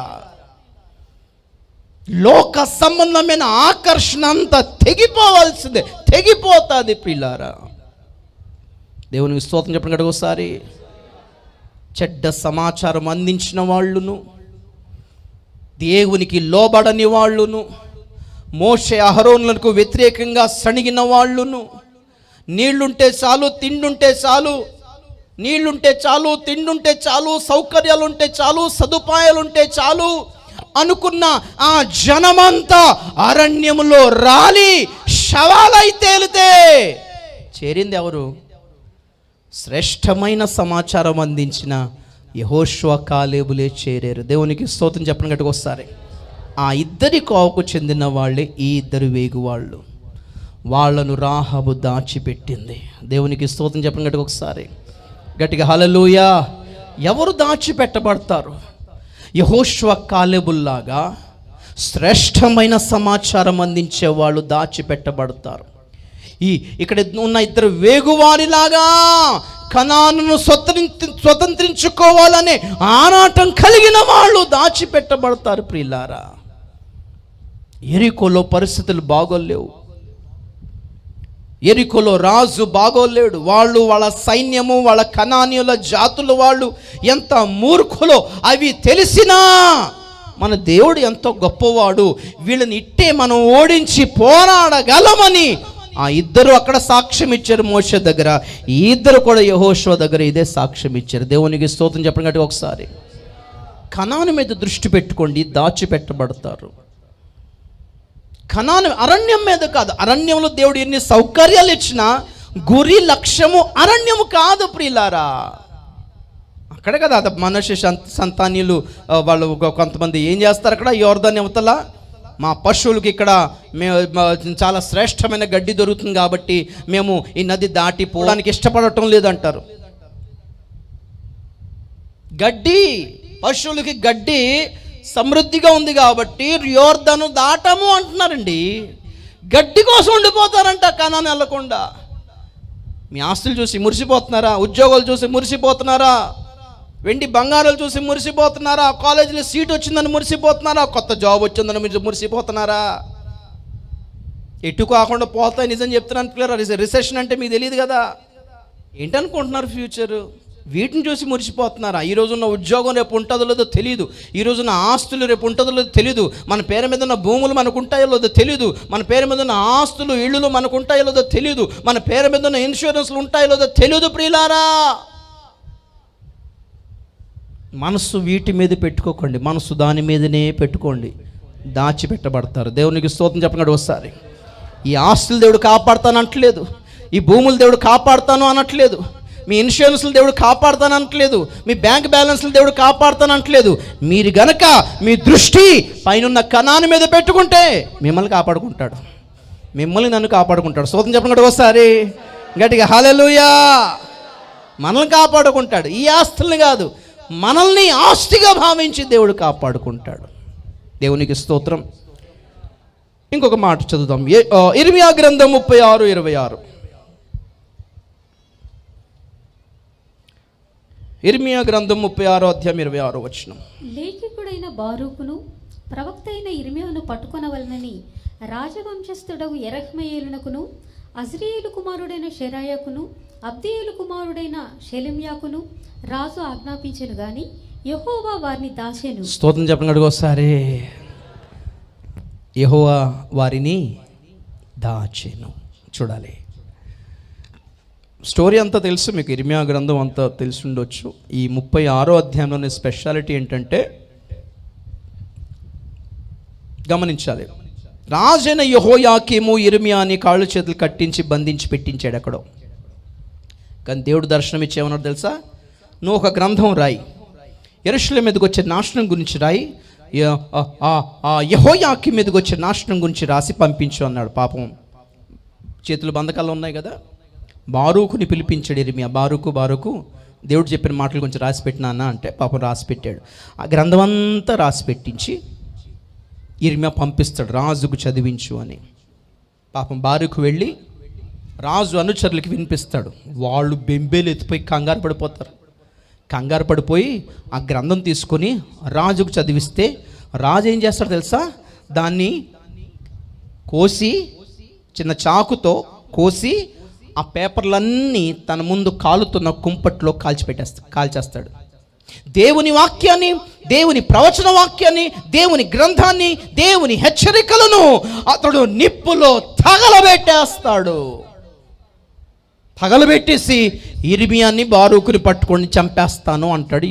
లోక సంబంధమైన ఆకర్షణ అంతా తెగిపోవాల్సిందే, తెగిపోతుంది ప్రియులారా. దేవునికి స్తోత్రం చెప్పండి కదా ఒకసారి. చెడ్డ సమాచారం అందించిన వాళ్ళును, దేవునికి లోబడని వాళ్ళును, మోషే అహరోనులకు వ్యతిరేకంగా సణిగిన వాళ్ళును, నీళ్లుంటే చాలు, తిండుంటే చాలు, నీళ్లుంటే చాలు, తిండుంటే చాలు, సౌకర్యాలుంటే చాలు, సదుపాయాలుంటే చాలు అనుకున్న ఆ జనమంతా అరణ్యములో రాలి శవాలై తేలితే చేరింది ఎవరు? శ్రేష్టమైన సమాచారం అందించిన యెహోషువ కాలేబులే చేరారు. దేవునికి స్తోత్రం చెప్పండి గట్టిగా ఒకసారి. ఆ ఇద్దరి కోవకు చెందిన వాళ్ళే ఈ ఇద్దరు వేగువాళ్ళు. వాళ్ళను రాహాబు దాచిపెట్టింది. దేవునికి స్తోత్రం చెప్పండి గట్టిగా ఒకసారి. గట్టిగా హల్లెలూయా. ఎవరు దాచిపెట్టబడతారు? యెహోషువ కాలేబుల్లాగా శ్రేష్టమైన సమాచారం అందించే వాళ్ళు దాచిపెట్టబడతారు. ఇక్కడ ఉన్న ఇద్దరు వేగువారిలాగా కనానును స్వతంత్రించుకోవాలనే ఆరాటం కలిగిన వాళ్ళు దాచిపెట్టబడతారు ప్రియులారా. యెరికోలో పరిస్థితులు బాగోలేవు. యెరికోలో రాజు బాగోలేడు. వాళ్ళ సైన్యము, వాళ్ళ కనానీయుల జాతుల వాళ్ళు ఎంత మూర్ఖులో అవి తెలిసినా మన దేవుడు ఎంతో గొప్పవాడు, వీళ్ళని ఇట్టే మనం ఓడించి పోరాడగలమని ఆ ఇద్దరు అక్కడ సాక్ష్యం ఇచ్చారు మోషే దగ్గర. ఈ ఇద్దరు కూడా యెహోషువ దగ్గర ఇదే సాక్ష్యం ఇచ్చారు. దేవునికి స్తోత్రం చెప్పండి గట్టిగా ఒకసారి. కనాను మీద దృష్టి పెట్టుకోండి, దాచిపెట్టబడతారు. కనాను అరణ్యం మీద కాదు. అరణ్యంలో దేవుడు ఎన్ని సౌకర్యాలు ఇచ్చినా గురి లక్ష్యము అరణ్యము కాదు ప్రియులారా. అక్కడే కదా అది మనషే సంతానీయులు వాళ్ళు కొంతమంది ఏం చేస్తారు అక్కడ యోర్దాను అవతల, మా పశువులకి ఇక్కడ చాలా శ్రేష్టమైన గడ్డి దొరుకుతుంది కాబట్టి మేము ఈ నది దాటిపోవడానికి ఇష్టపడటం లేదంటారు. గడ్డి, పశువులకి గడ్డి సమృద్ధిగా ఉంది కాబట్టి యోర్దాను దాటము అంటున్నారండి. గడ్డి కోసం ఉండిపోతారంట కనాను వెళ్ళకుండా. మీ ఆస్తులు చూసి మురిసిపోతున్నారా? ఉద్యోగాలు చూసి మురిసిపోతున్నారా? వెండి బంగారాలు చూసి మురిసిపోతున్నారా? కాలేజీలో సీట్ వచ్చిందని మురిసిపోతున్నారా? కొత్త జాబ్ వచ్చిందని మీరు మురిసిపోతున్నారా? ఎటు కాకుండా పోతాయి. నిజం చెప్తున్నాను పిల్లరా, రిసెషన్ అంటే మీకు తెలియదు కదా. ఏంటనుకుంటున్నారు ఫ్యూచరు? వీటిని చూసి మురిసిపోతున్నారా? ఈ రోజున్న ఉద్యోగం రేపు ఉంటుందో లేదో తెలియదు. ఈ రోజున ఆస్తులు రేపు ఉంటుందో లేదో తెలియదు. మన పేరు మీద ఉన్న భూములు మనకు ఉంటాయో లేదో తెలియదు. మన పేరు మీద ఉన్న ఆస్తులు, ఇళ్ళు మనకు ఉంటాయో లేదో తెలియదు. మన పేరు మీద ఉన్న ఇన్సూరెన్స్లు ఉంటాయో లేదో తెలియదు ప్రియులారా. మనసు వీటి మీద పెట్టుకోకండి, మనసు దాని మీదనే పెట్టుకోండి, దాచిపెట్టబడతారు. దేవునికి స్తోత్రం చెప్పండి ఒకసారి. ఈ ఆస్తులు దేవుడు కాపాడుతాను అనట్లేదు, ఈ భూములు దేవుడు కాపాడుతాను అనట్లేదు, మీ ఇన్సూరెన్స్లు దేవుడు కాపాడుతాను అనట్లేదు, మీ బ్యాంక్ బ్యాలెన్స్లు దేవుడు కాపాడుతాను అనట్లేదు. మీరు గనక మీ దృష్టి పైన కనాను మీద పెట్టుకుంటే మిమ్మల్ని కాపాడుకుంటాడు, మిమ్మల్ని నన్ను కాపాడుకుంటాడు. స్తోత్రం చెప్పండి ఒకసారి గట్టిగా హల్లెలూయా. మనల్ని కాపాడుకుంటాడు, ఈ ఆస్తుల్ని కాదు, మనల్ని ఆస్తిగా భావించి దేవుడు కాపాడుకుంటాడు. దేవునికి స్తోత్రం. ఇంకొక మాట చదువుదాం. ఇర్మియా గ్రంథం 36:26. ఇర్మియా గ్రంథం 36:26. లేఖికుడైన బారూకును ప్రవక్త అయిన ఇర్మియాను పట్టుకొనవలనని రాజవంశస్థుడగు యెరహ్మెయేలునకును అజ్రీయేలు కుమారుడైన షెరాయాకును అబ్దీయేలు కుమారుడైన షెలెమ్యాకును రాజు ఆజ్ఞాపించెను గాని యెహోవా వారిని దాచెను. స్తోత్రం చెప్పండి ఒకసారి. యెహోవా వారిని దాచెను. చూడాలి, స్టోరీ అంతా తెలుసు మీకు, ఇర్మియా గ్రంథం అంతా తెలిసి ఉండొచ్చు. ఈ 36వ అధ్యాయంలోని స్పెషాలిటీ ఏంటంటే గమనించాలి. రాజైన యెహోయాకీము ఇర్మియాని కాళ్ళు చేతులు కట్టించి బంధించి పెట్టించాడు ఎక్కడో. కానీ దేవుడు దర్శనం ఇచ్చేమన్నాడు తెలుసా? నువ్వు ఒక గ్రంథం రాయి, యెరూషలేము మీదకి వచ్చే నాశనం గురించి రాయి, యెహోయాకీం మీదకి వచ్చే నాశనం గురించి రాసి పంపించు అన్నాడు. పాపం చేతులు బంధకాలు ఉన్నాయి కదా. బారూకుని పిలిపించాడు ఇర్మియా. బారూకు దేవుడు చెప్పిన మాటల గురించి రాసి పెట్టినా అంటే పాపం రాసి పెట్టాడు. ఆ గ్రంథం అంతా రాసి పెట్టించి ఇర్మియా పంపిస్తాడు, రాజుకు చదివించు అని. పాపం బారూకు వెళ్ళి రాజు అనుచరులకి వినిపిస్తాడు. వాళ్ళు బెంబేలు ఎత్తిపోయి కంగారు పడిపోతారు. కంగారు పడిపోయి ఆ గ్రంథం తీసుకొని రాజుకు చదివిస్తే రాజు ఏం చేస్తాడు తెలుసా? దాన్ని కోసి, చిన్న చాకుతో కోసి ఆ పేపర్లన్నీ తన ముందు కాలుతున్న కుంపట్లో కాల్చేస్తాడు. దేవుని వాక్యాన్ని, దేవుని ప్రవచన వాక్యాన్ని, దేవుని గ్రంథాన్ని, దేవుని హెచ్చరికలను అతడు నిప్పులో తగలబెట్టేస్తాడు. తగలబెట్టేసి ఇర్మియాని బారూకుని పట్టుకొని చంపేస్తాను అంటాడు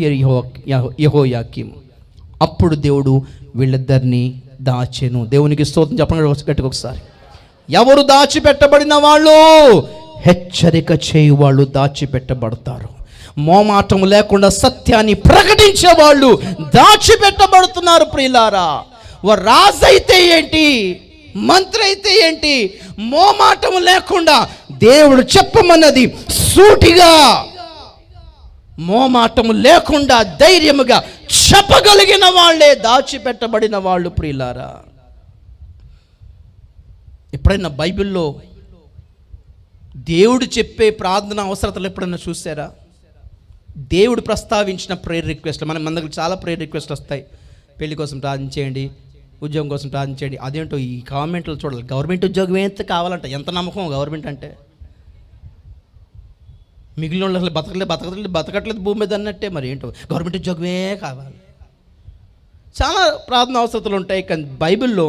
యెహోయాకీం. అప్పుడు దేవుడు వీళ్ళిద్దరిని దాచెను. దేవునికి స్తోత్రం చెప్పండి గట్టిగా ఒకసారి. ఎవరు దాచిపెట్టబడిన వాళ్ళు? హెచ్చరిక చేయు వాళ్ళు దాచిపెట్టబడతారు. మోమాటం లేకుండా సత్యాన్ని ప్రకటించే వాళ్ళు దాచిపెట్టబడుతున్నారు ప్రియులారా. రాజు అయితే ఏంటి, మంత్రి అయితే ఏంటి, మోమాటం లేకుండా దేవుడు చెప్పమన్నది సూటిగా, మోమాటము లేకుండా ధైర్యముగా చెప్పగలిగిన వాళ్ళే దాచిపెట్టబడిన వాళ్ళు ప్రియులారా. ఎప్పుడైనా బైబిల్లో దేవుడు చెప్పే ప్రార్థన అవసరతలు ఎప్పుడైనా చూసారా? దేవుడు ప్రస్తావించిన ప్రేయర్ రిక్వెస్ట్లు, మన దగ్గర చాలా ప్రేయర్ రిక్వెస్ట్లు వస్తాయి. పెళ్లి కోసం ప్రార్థించేయండి, ఉద్యోగం కోసం ప్రార్థించేయండి. అదేంటో ఈ గవర్నమెంట్లో చూడాలి, గవర్నమెంట్ ఉద్యోగం ఎంత కావాలంట, ఎంత నమ్మకం గవర్నమెంట్ అంటే. మిగిలిన వాళ్ళు అసలు బతకట్లేదు భూమి మీద అన్నట్టే. మరి ఏంటో గవర్నమెంట్ ఉద్యోగమే కావాలి. చాలా ప్రార్థన అవసరతలు ఉంటాయి. కానీ బైబిల్లో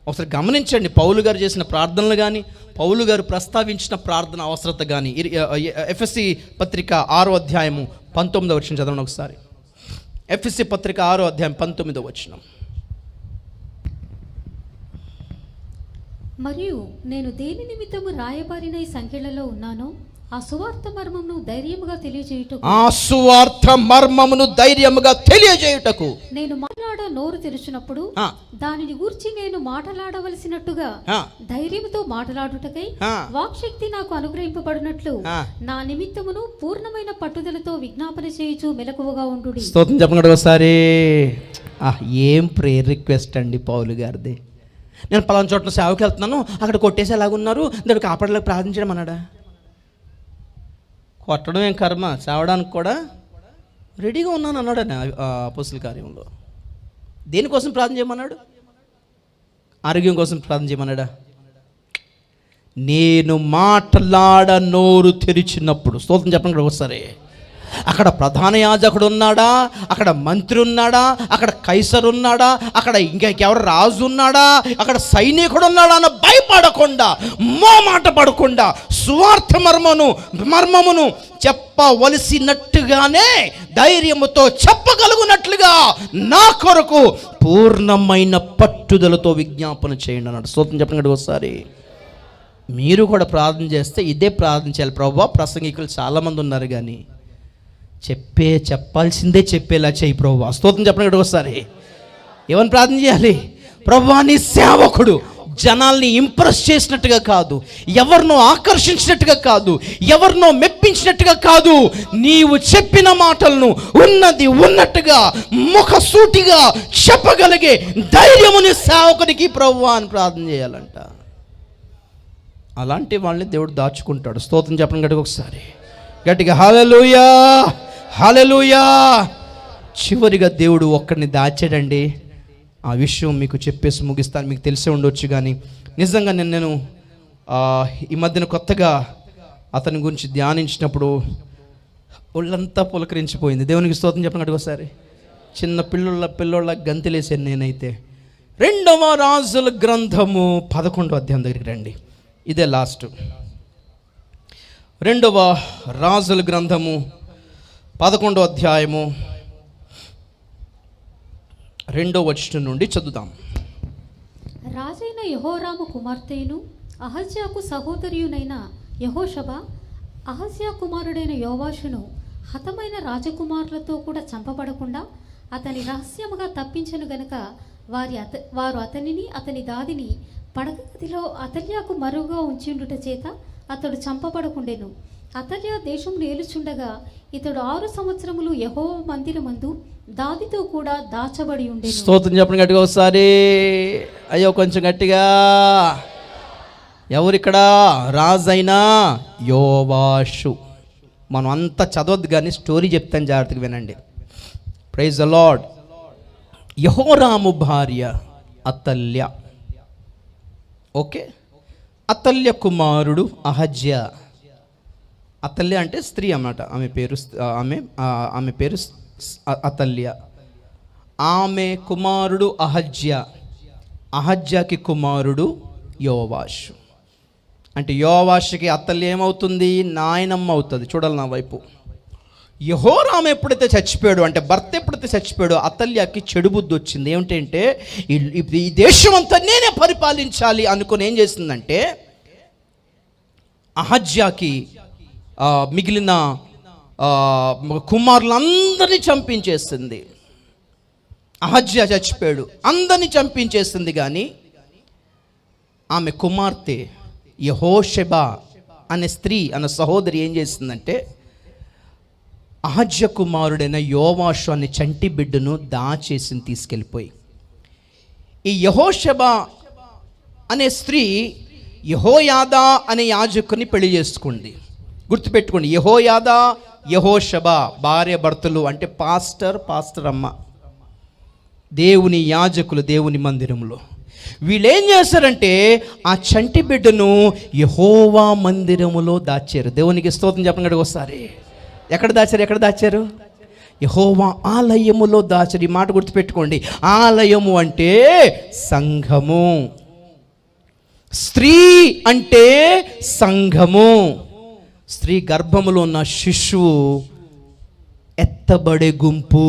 ఒకసారి గమనించండి, పౌలు గారు చేసిన ప్రార్థనలు కానీ, పౌలు గారు ప్రస్తావించిన ప్రార్థన అవసరత కానీ. ఎఫ్ఎస్సి పత్రిక 6వ అధ్యాయము 19వ వచనం చదవండి ఒకసారి. ఎఫ్ఎస్సి పత్రిక 6వ అధ్యాయం 19వ వచనం. మరియు నేను దేని నిమిత్తము రాయబారిన ఈ సంఖ్యలలో ఉన్నానో ఆ సువార్త మర్మమును ధైర్యముగా తెలియజేయుటకు నేను నోరు తెరిచినప్పుడు దానిని గూర్చి నేను మాట్లాడవలసినట్టుగా ధైర్యముతో మాట్లాడుటకై వాక్శక్తి నాకు అనుగ్రహింపబడినట్లు నా నిమిత్తమును పూర్ణమైన పట్టుదలతో విజ్ఞాపన చేయుచు మెలకువగా ఉండు. స్తోత్రం చెప్పండి ఒకసారి. ఏం ప్రేయర్ రిక్వెస్ట్ అండి పౌలు గారిది. నేను పలానా చోట్ల సేవకి వెళ్తున్నాను, అక్కడ కొట్టేసి ఎలాగున్నారు, దాన్ని కాపాడలేక ప్రార్థించడం అన్నాడా? కొట్టడం ఏం కర్మ, చావడానికి కూడా రెడీగా ఉన్నాను అన్నాడు అపోస్తలుల కార్యంలో. దేనికోసం ప్రార్థన చేయమన్నాడు? ఆరోగ్యం కోసం ప్రార్థన చేయమన్నాడా? నేను నోరు తెరిచినప్పుడు, స్తోత్రం చెప్పండి ఒకసారి. అక్కడ ప్రధాన యాజకుడు ఉన్నాడా, అక్కడ మంత్రి ఉన్నాడా, అక్కడ కైసర్ ఉన్నాడా, అక్కడ ఇంకెవరు రాజు ఉన్నాడా, అక్కడ సైనికుడు ఉన్నాడా అని భయపడకుండా, మాట పడకుండా సువార్త మర్మమును చెప్పవలసినట్టుగానే ధైర్యముతో చెప్పగలుగునట్లుగా నా కొరకు పూర్ణమైన పట్టుదలతో విజ్ఞాపన చేయండి అన్నాడు. స్తోత్రం చెప్పండి ఒకసారి. మీరు కూడా ప్రార్థన చేస్తే ఇదే ప్రార్థన చేయాలి. ప్రభువా, ప్రసంగికులు చాలామంది ఉన్నారు కానీ చెప్పాల్సిందే చెప్పేలా చేయి ప్రభువా. స్తోత్రం చెప్పండి ఒకసారి. ఏమని ప్రార్థన చేయాలి? ప్రభువా, నీ సేవకుడు జనాల్ని ఇంప్రెస్ చేసినట్టుగా కాదు, ఎవరినో ఆకర్షించినట్టుగా కాదు, ఎవరినో మెప్పించినట్టుగా కాదు, నీవు చెప్పిన మాటలను ఉన్నట్టుగా ముఖసూటిగా చెప్పగలిగే ధైర్యముని సేవకునికి ప్రభువా అని ప్రార్థన చేయాలంట. అలాంటి వాళ్ళని దేవుడు దాచుకుంటాడు. స్తోత్రం చెప్పండి గట్టిగా ఒకసారి. గట్టిగా హల్లెలూయా, హల్లెలూయా. చివరిగా దేవుడు ఒక్కడిని దాచాడండి. ఆ విషయం మీకు చెప్పేసి ముగిస్తాను. మీకు తెలిసే ఉండొచ్చు కానీ నిజంగా నేను ఈ మధ్యన కొత్తగా అతని గురించి ధ్యానించినప్పుడు ఒళ్ళంతా పులకరించిపోయింది. దేవునికి స్తోత్రం చెప్పండి ఒకసారి. చిన్న పిల్లోళ్ళ గంతులేసాను నేనైతే. 2వ రాజుల గ్రంథము 11వ అధ్యాయం దగ్గరికి రండి. ఇదే లాస్ట్. 2వ రాజుల గ్రంథము 11వ అధ్యాయము 2వ వచనం నుండి చదువుదాం. రాజైన యెహోరాము కుమార్తెను అహజ్యాకు సహోదరియునైన యెహోషబ అహజ్యా కుమారుడైన యోవాషును హతమైన రాజకుమారులతో కూడా చంపబడకుండా అతని రహస్యముగా తప్పించను గనుక వారు అతనిని అతని దాదిని పడక గదిలో అతల్యాకు మరువుగా ఉంచిండుట చేత అతడు చంపబడకుండెను. అతల్యా దేశమును ఏలుచుండగా ఇతడు 6 సంవత్సరములు యెహోవా మందిరమందు దాదితో కూడా దాచబడి ఉండేను. స్తోత్రం చెప్పండి గట్టిగా ఒకసారి. అయ్యో కొంచెం గట్టిగా. ఎవరిక్కడ? రాజైన యోవాషు. మనం అంతా చదవద్దు కానీ స్టోరీ చెప్తాను, జాగ్రత్తగా వినండి. Praise the lord. యెహోరాము భార్య అతల్య. ఓకే, అతల్య కుమారుడు అహజ్యా. అతల్య అంటే స్త్రీ అన్నమాట. ఆమె పేరు అతల్య. ఆమె కుమారుడు అహజ్యా. అహజ్యాకి కుమారుడు యోవాషు. అంటే యోవాషుకి అతల్య ఏమవుతుంది? నాయనమ్మ అవుతుంది. చూడాలి నా వైపు. యెహోరాము ఎప్పుడైతే చచ్చిపోయాడు, అంటే భర్త ఎప్పుడైతే చచ్చిపోయాడో అతల్యాకి చెడు బుద్ధి వచ్చింది. ఏమిటంటే ఈ దేశం అంతా నేనే పరిపాలించాలి అనుకుని ఏం చేసిందంటే అహజ్యాకి మిగిలిన కుమారులందరినీ చంపించేసింది. అహజ్యా చచ్చిపోయాడు, అందరినీ చంపించేసింది. కానీ ఆమె కుమార్తె యెహోషబ అనే స్త్రీ అనే సహోదరి ఏం చేసిందంటే అహజ్యా కుమారుడైన యోవాషు అనే చంటి బిడ్డను దాచేసి తీసుకెళ్ళిపోయి ఈ యెహోషబ అనే స్త్రీ యెహోయాదా అనే యాజకుని పెళ్లి చేసుకుంది. గుర్తుపెట్టుకోండి, యెహోయాదా యెహోషబ భార్య భర్తలు. అంటే పాస్టర్ అమ్మ, దేవుని యాజకులు దేవుని మందిరంలో. వీళ్ళేం చేశారంటే ఆ చంటి బిడ్డను యెహోవా మందిరములో దాచారు. దేవునికి స్తోత్రం చెప్పండి ఒకసారి. ఎక్కడ దాచారు? యెహోవా ఆలయములో దాచారు. ఈ మాట గుర్తుపెట్టుకోండి. ఆలయము అంటే సంఘము, స్త్రీ అంటే సంఘము. స్త్రీ గర్భములో ఉన్న శిశువు ఎత్తబడే గుంపు,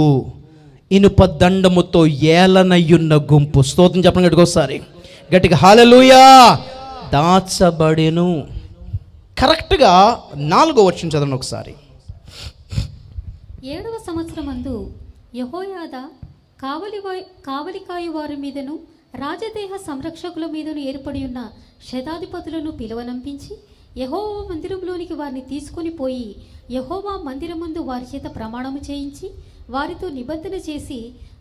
ఇనుప దండముతో ఏలనయ్యున్న గుంపు. స్తోత్రం చెప్పండి ఒకసారి గట్టిగా హల్లెలూయా. దాచబడెను. కరెక్ట్గా 4వ వచనం చదవండి ఒకసారి. 7వ సంవత్సరమందు యెహోయాదా కావలికాయు వారి మీదను రాజదేహ సంరక్షకుల మీదను ఏర్పడి ఉన్న శతాధిపతులను పిలువనంపించి యెహోవా మందిరంలోనికి వారిని తీసుకొని పోయి యెహోవా మందిరమందు వారి చేత ప్రమాణము చేయించి వారితో నిబంధన చేసి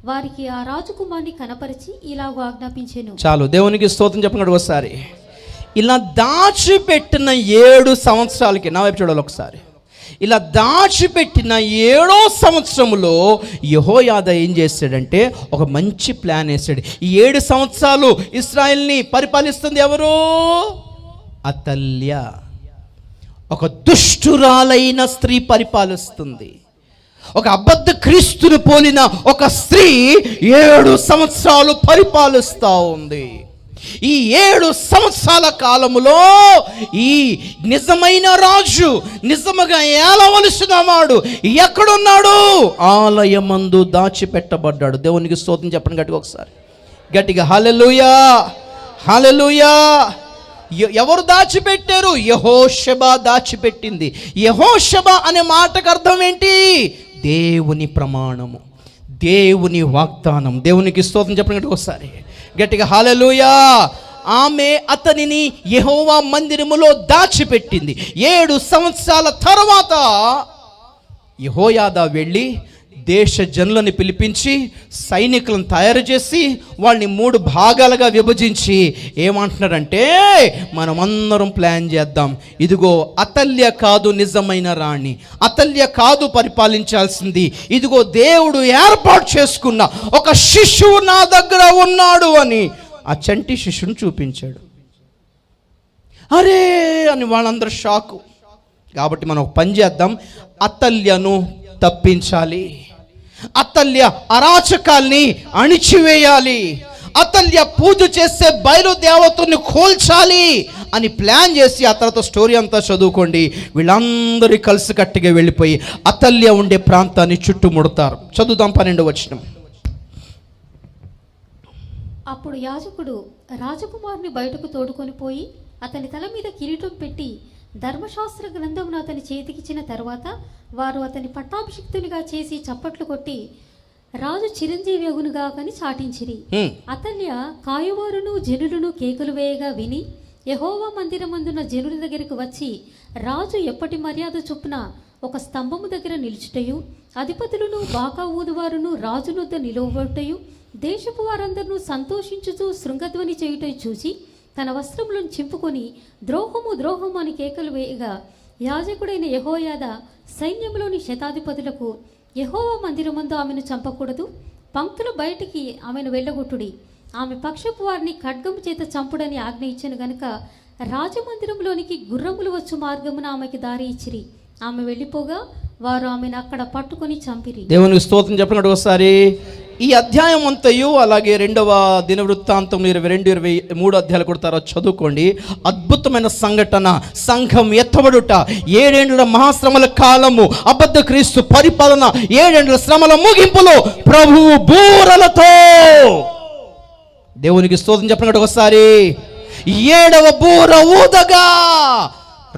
వారికి ఆ రాజకుమార్ని కనపరిచి ఇలాగ ఆజ్ఞాపించెను. చాలు, దేవునికి స్తోత్రం చెప్పండి ఒకసారి. ఇలా దాచిపెట్టిన 7 సంవత్సరాలకి, నా వైపు చూడాలి ఒకసారి. ఇలా దాచిపెట్టిన 7వ సంవత్సరంలో యెహోయాదా ఏం చేశాడంటే ఒక మంచి ప్లాన్ వేసాడు. ఈ 7 సంవత్సరాలు ఇశ్రాయేల్ని పరిపాలిస్తుంది ఎవరు? అతల్య. ఒక దుష్టురాలైన స్త్రీ పరిపాలిస్తుంది. ఒక అబద్ధ క్రీస్తుని పోలిన ఒక స్త్రీ 7 సంవత్సరాలు పరిపాలిస్తూ ఉంది. ఈ 7 సంవత్సరాల కాలములో ఈ నిజమైన రాజు, నిజముగా ఏలవలసిన వాడు ఎక్కడున్నాడు? ఆలయమందు దాచిపెట్టబడ్డాడు. దేవునికి స్తోత్రం చెప్పండి గట్టిగా ఒకసారి. గట్టిగా హల్లెలూయా, హల్లెలూయా. ఎవరు దాచిపెట్టారు? యెహోషువ దాచిపెట్టింది. యెహోషువ అనే మాటకు అర్థం ఏంటి? దేవుని ప్రమాణము, దేవుని వాగ్దానం. దేవునికి స్తోత్రం చెప్పండి ఒకసారి గట్టిగా హల్లెలూయా. ఆమె అతనిని యెహోవా మందిరములో దాచిపెట్టింది. 7 సంవత్సరాల తర్వాత యెహోయాదా వెళ్ళి దేశ జనులను పిలిపించి సైనికులను తయారు చేసి వాళ్ళని 3 భాగాలుగా విభజించి ఏమంటున్నారంటే, మనమందరం ప్లాన్ చేద్దాం. ఇదిగో అతల్య కాదు నిజమైన రాణి, అతల్య కాదు పరిపాలించాల్సింది, ఇదిగో దేవుడు ఏర్పాటు చేసుకున్న ఒక శిశువు నా దగ్గర ఉన్నాడు అని ఆ చంటి శిశువుని చూపించాడు. అరే అని వాళ్ళందరూ షాకు. కాబట్టి మనం ఒక పని చేద్దాం, అతల్యను తప్పించాలి, అతల్య అరాచకాల్ని అణిచివేయాలి, అతల్య పూజ చేసే బయలుదేవతని కోల్చాలి అని ప్లాన్ చేసి ఆ తర్వాత స్టోరీ అంతా చదువుకోండి. వీళ్ళందరూ కలిసికట్టుగా వెళ్ళిపోయి అతల్య ఉండే ప్రాంతాన్ని చుట్టుముడతారు. చదువుదాం 12వ వచనం. అప్పుడు యాజకుడు రాజకుమారుని బయటకు తోడుకొని పోయి అతని తల మీద కిరీటం పెట్టి ధర్మశాస్త్ర గ్రంథమును అతని చేతికిచ్చిన తర్వాత వారు అతని పట్టాభిషిక్తునిగా చేసి చప్పట్లు కొట్టి రాజు చిరంజీవి అగునుగా కని చాటించిరి. అతల్య కాయువారును జనులను కేకులు వేయగా విని యెహోవా మందిరమందున జనుల దగ్గరకు వచ్చి రాజు ఎప్పటి మర్యాద చొప్పున ఒక స్తంభము దగ్గర నిలుచుటయు అధిపతులను బాకా ఊదువారును రాజునొద్ద నిలువబట్టయు దేశపు వారందరూ సంతోషించుతూ శృంగధ్వని చేయుట చూసి తన వస్త్రములను చింపుకొని ద్రోహము ద్రోహము అని కేకలు వేయగా యాజకుడైన యెహోయాదా సైన్యంలోని శతాధిపతులకు యెహోవా మందిరమందు ఆమెను చంపకూడదు, పంక్తులు బయటికి ఆమెను వెళ్ళగొట్టుడి, ఆమె పక్షపు వారిని ఖడ్గము చేత చంపుడని ఆజ్ఞ ఇచ్చెను గనుక రాజమందిరంలోనికి గుర్రములు వచ్చు మార్గమున ఆమెకి దారి ఇచ్చిరి. ఆమె వెళ్ళిపోగా వారు ఆమెను అక్కడ పట్టుకొని చంపిరి. దేవునికి స్తోత్రం చెప్పండి ఒకసారి. ఈ అధ్యాయం అంతయు అలాగే 2వ దినవృత్తాంతం 22-23 అధ్యాయాలు కొడతారో చదువుకోండి. అద్భుతమైన సంఘటన, సంఘం ఎత్తబడుట, 7 ఏండ్ల మహాశ్రమల కాలము, అబద్ధ క్రీస్తు పరిపాలన, 7 ఏండ్ల శ్రమల ముగింపులో ప్రభువు బూరలతో. దేవునికి స్తోత్రం చెప్పండి ఒకసారి. 7వ బూర ఊదగా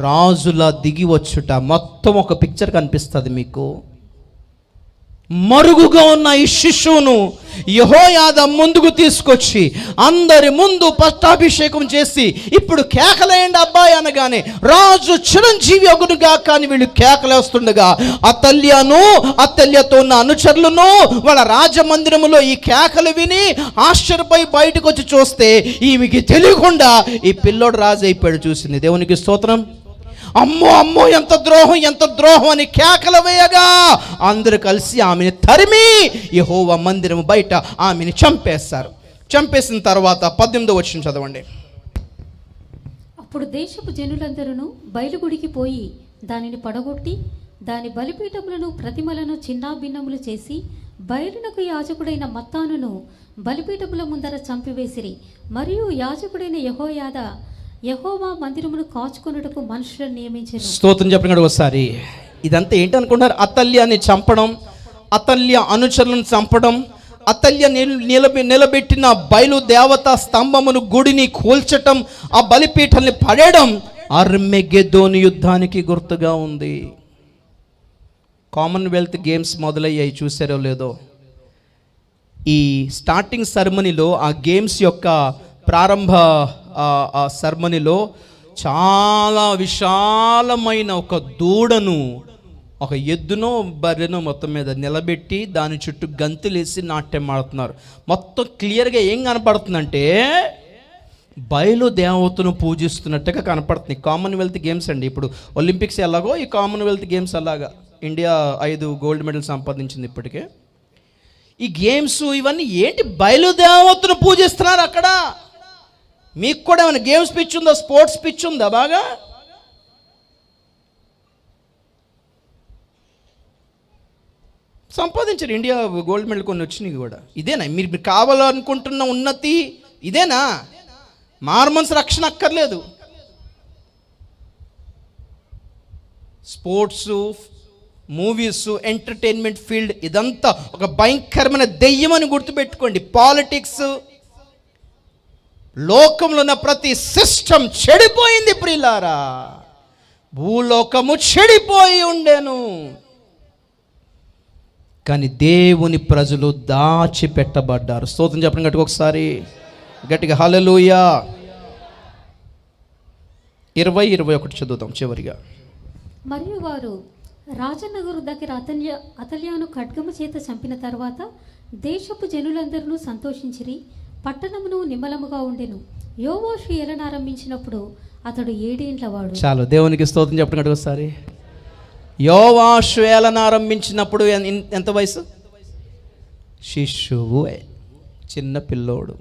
రాజులా దిగి వచ్చుట. మొత్తం ఒక పిక్చర్ కనిపిస్తుంది మీకు. మరుగుగా ఉన్న ఈ శిశువును యెహోయాదా ముందుకు తీసుకొచ్చి అందరి ముందు పట్టాభిషేకం చేసి ఇప్పుడు కేకలేయండి అబ్బాయి అనగానే రాజు చిరంజీవి అగునుగా కానీ వీళ్ళు కేకలేస్తుండగా అతల్యతో ఉన్న అనుచరులను వాళ్ళ రాజమందిరములో ఈ కేకలు విని ఆశ్చర్యపోయి బయటకు వచ్చి చూస్తే ఈమెకి తెలియకుండా ఈ పిల్లోడు రాజు అయిపోయాడు. చూసింది. దేవునికి స్తోత్రం. అమ్మో అమ్మో ఎంత ద్రోహం అని కేకలు వేయగా అందరూ కలిసి ఆమెను తరిమి యెహోవా మందిరం బయట ఆమెను చంపేస్తారు. చంపేసిన తర్వాత 18వ వచనం చదవండి. అప్పుడు దేశపు జనులందరూ బయలుగుడికి పోయి దానిని పడగొట్టి దాని బలిపీఠములను ప్రతిమలను చిన్నాభిన్నములు చేసి బయలునకు యాజకుడైన మత్తానును బలిపీఠముల ముందర చంపివేసిరి. మరియు యాజకుడైన యెహోవా మందిరమును కాచుకొనుటకు మనుషులను నియమించారు. స్తోత్రం చెప్పండి ఒకసారి. ఇదంతా ఏంటనుకుంటారు? అతల్యాన్ని చంపడం, అతల్య అనుచరులను చంపడం, అతల్య నిలబెట్టిన బయలు దేవతా స్తంభమును గుడిని కూల్చటం, ఆ బలిపీఠల్ని పడేయడం అర్మెగెద్దోను యుద్ధానికి గుర్తుగా ఉంది. కామన్వెల్త్ గేమ్స్ మొదలయ్యాయి, చూసారో లేదో. ఈ స్టార్టింగ్ సెరమనీలో, ఆ గేమ్స్ యొక్క ప్రారంభ సెరమనీలో చాలా విశాలమైన ఒక దూడను, ఒక ఎద్దునో బర్రెనో మొత్తం మీద నిలబెట్టి దాని చుట్టూ గంతులేసి నాట్యం ఆడుతున్నారు. మొత్తం క్లియర్గా ఏం కనపడుతుందంటే బయలు దేవతను పూజిస్తున్నట్టుగా కనపడుతుంది. కామన్వెల్త్ గేమ్స్ అండి. ఇప్పుడు ఒలింపిక్స్ ఎలాగో ఈ కామన్వెల్త్ గేమ్స్ అలాగా ఇండియా 5 గోల్డ్ మెడల్ సంపాదించింది ఇప్పటికే. ఈ గేమ్స్ ఇవన్నీ ఏంటి? బయలుదేవతను పూజిస్తున్నారు అక్కడ. మీకు కూడా ఏమైనా గేమ్స్ పిచ్ ఉందా? స్పోర్ట్స్ పిచ్ ఉందా? బాగా సంపాదించారు. ఇండియా గోల్డ్ మెడల్ కొన్ని వచ్చినాయి కూడా. ఇదేనా మీరు కావాలనుకుంటున్న ఉన్నతి? ఇదేనా? మార్మన్స్ రక్షణ అక్కర్లేదు. స్పోర్ట్స్, మూవీస్, ఎంటర్టైన్మెంట్ ఫీల్డ్ ఇదంతా ఒక భయంకరమైన దెయ్యం అని గుర్తుపెట్టుకోండి. పాలిటిక్స్, లోకంలో ఉన్న ప్రతి సిస్టమ్ చెడిపోయింది ప్రియులారా. భూలోకము చెడిపోయి ఉండేను, కానీ దేవుని ప్రజలు దాచిపెట్టబడ్డారు. స్తోత్రం చెప్పండి గట్టిగా ఒకసారి, గట్టిగా హల్లెలూయా. 20-21 చదువుతాం చివరిగా. మరియు వారు రాజనగరు దగ్గర అతల్యాను ఖడ్గము చేత చంపిన తర్వాత దేశపు జనులందరూ సంతోషించిరి. పట్టణమును నిమ్మలముగా ఉండెను. యోవాషు ఏలనారంభించినప్పుడు అతడు 7 ఏండ్ల వాడు. చాలు, దేవునికి స్తోత్రం చెప్పండి ఒకసారి. యోవాషు ఏలనారంభించినప్పుడు ఎంత వయసు? శిశువు, చిన్న పిల్లోడు.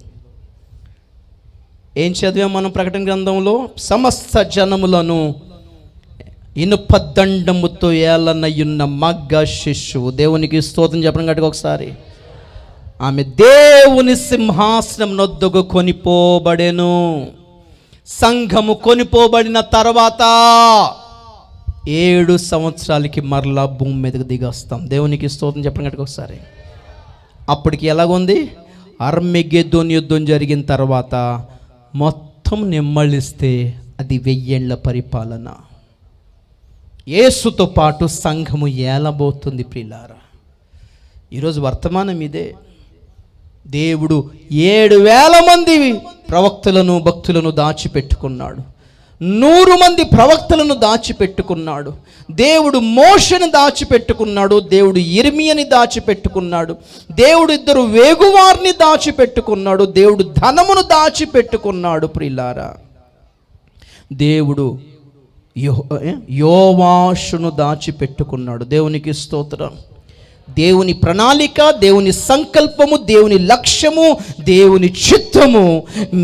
ఏం చదివాం మనం ప్రకటన గ్రంథంలో? సమస్త జనములను ఇనుపదండముతో ఏలనయున్న మగ్గ శిశువు. దేవునికి స్తోత్రం చెప్పడం గట్టిగా ఒకసారి. ఆమె దేవుని సింహాసనం నొద్దకు కొనిపోబడెను. సంఘము కొనిపోబడిన తర్వాత 7 సంవత్సరాలకి మరలా భూమి మీదకి దిగొస్తాం. దేవునికి స్తోత్రం చెప్పడం గట్టిగా ఒకసారి. అప్పటికి ఎలాగుంది? అర్మెగెద్దోను యుద్ధం జరిగిన తర్వాత మొత్తం నిమ్మళిస్తే అది 1000 ఏళ్ల పరిపాలన. యేసుతో పాటు సంఘము ఏలబోతుంది ప్రియులారా. ఈరోజు వర్తమానం ఇదే. దేవుడు 7,000 మంది ప్రవక్తలను, భక్తులను దాచిపెట్టుకున్నాడు. 100 మంది ప్రవక్తలను దాచిపెట్టుకున్నాడు. దేవుడు మోషేను దాచిపెట్టుకున్నాడు. దేవుడు యిర్మీయాని దాచిపెట్టుకున్నాడు. దేవుడు 2 వేగువారిని దాచిపెట్టుకున్నాడు. దేవుడు ధనమును దాచిపెట్టుకున్నాడు ప్రియులారా. దేవుడు యోవాషును దాచిపెట్టుకున్నాడు. దేవునికి స్తోత్రం. దేవుని ప్రణాళిక, దేవుని సంకల్పము, దేవుని లక్ష్యము, దేవుని చిత్తము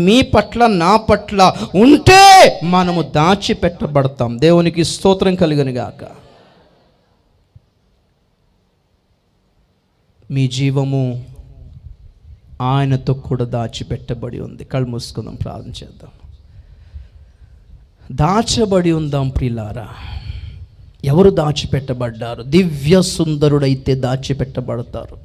మీ పట్ల, నా పట్ల ఉంటే మనము దాచిపెట్టబడతాం. దేవునికి స్తోత్రం కలుగును గాక. మీ జీవము ఆయనతో కూడా దాచిపెట్టబడి ఉంది. కళ్ళు మూసుకుందాం, ప్రార్థన చేద్దాం. దాచబడి ఉందాం ప్రియులారా. ఎవరు దాచిపెట్టబడ్డారు? దివ్య సుందరుడైతే దాచిపెట్టబడతారు.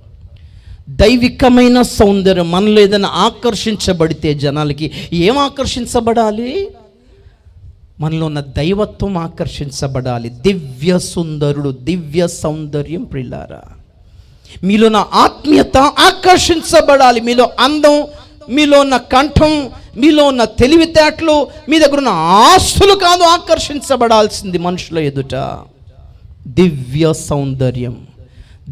దైవికమైన సౌందర్యం మనలో ఏదైనా ఆకర్షించబడితే జనాలకి ఏం ఆకర్షించబడాలి? మనలో ఉన్న దైవత్వం ఆకర్షించబడాలి. దివ్య సుందరుడు, దివ్య సౌందర్యం ప్రియులారా. మీలో ఉన్న ఆత్మీయత ఆకర్షించబడాలి. మీలో అందం, మీలో ఉన్న కంఠం, మీలో ఉన్న తెలివితేటలు, మీ దగ్గర ఉన్న ఆస్తులు కాదు ఆకర్షించబడాల్సింది మనుషుల ఎదుట. దివ్య సౌందర్యం.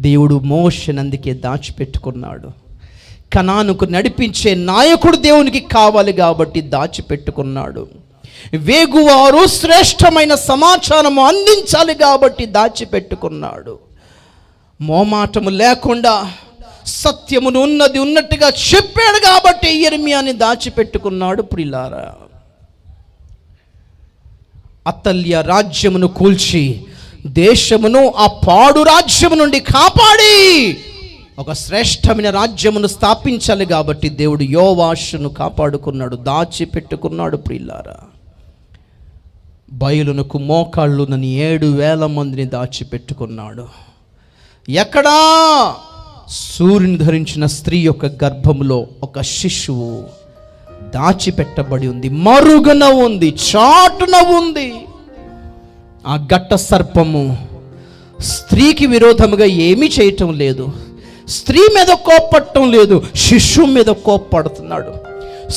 దేవుడు మోషేను అందుకే దాచిపెట్టుకున్నాడు. కనానుకు నడిపించే నాయకుడు దేవునికి కావాలి కాబట్టి దాచిపెట్టుకున్నాడు. వేగువారు శ్రేష్టమైన సమాచారము అందించాలి కాబట్టి దాచిపెట్టుకున్నాడు. మోమాటము లేకుండా, సత్యమును ఉన్నది ఉన్నట్టుగా చెప్పాడు కాబట్టి యెరెమీయాని దాచిపెట్టుకున్నాడు ప్రియులారా. అతల్య రాజ్యమును కూల్చి దేశమును ఆ పాడు రాజ్యము నుండి కాపాడి ఒక శ్రేష్టమైన రాజ్యమును స్థాపించాలి కాబట్టి దేవుడు యోవాషును కాపాడుకున్నాడు, దాచిపెట్టుకున్నాడు ప్రియులారా. బయలునకు మోకాళ్ళునని 7,000 మందిని దాచిపెట్టుకున్నాడు. ఎక్కడా? సూర్యుని ధరించిన స్త్రీ యొక్క గర్భములో ఒక శిశువు దాచిపెట్టబడి ఉంది, మరుగున ఉంది, చాటున ఉంది. ఆ ఘట్ట సర్పము స్త్రీకి విరోధముగా ఏమీ చేయటం లేదు, స్త్రీ మీద కోప్పడటం లేదు, శిశువు మీద కోప్పడుతున్నాడు.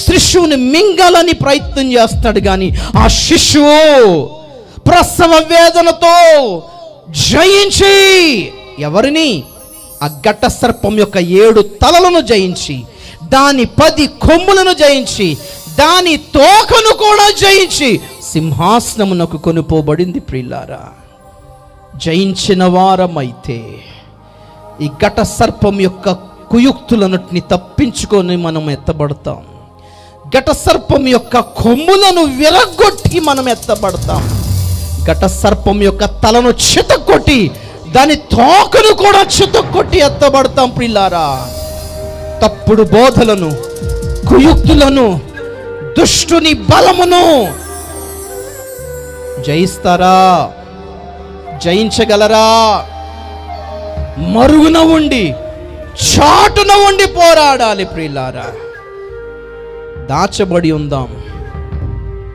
శిశువుని మింగాలని ప్రయత్నం చేస్తాడు, కానీ ఆ శిశువు ప్రసవ వేదనతో జయించి ఎవరిని? ఆ ఘట్ట సర్పం యొక్క 7 తలలను జయించి, దాని 10 కొమ్ములను జయించి, దాని తోకను కూడా జయించి సింహాసనమునకు కొనుపోబడింది ప్రియులారా. జయించిన వారమైతే ఈ ఘట సర్పం యొక్క కుయుక్తులన్నిటిని తప్పించుకొని మనం ఎత్తబడతాం. ఘట సర్పం యొక్క కొమ్ములను విరగొట్టి మనం ఎత్తబడతాం. ఘట సర్పం యొక్క తలను చితక్కొట్టి దాని తోకను కూడా చితక్కొట్టి ఎత్తబడతాం ప్రియులారా. తప్పుడు బోధలను, కుయుక్తులను, దుష్టుని బలమును జయిస్తారా? జయించగలరా? మరుగున ఉండి, చాటున ఉండి పోరాడాలి ప్రియులారా. దాచబడి ఉందాం.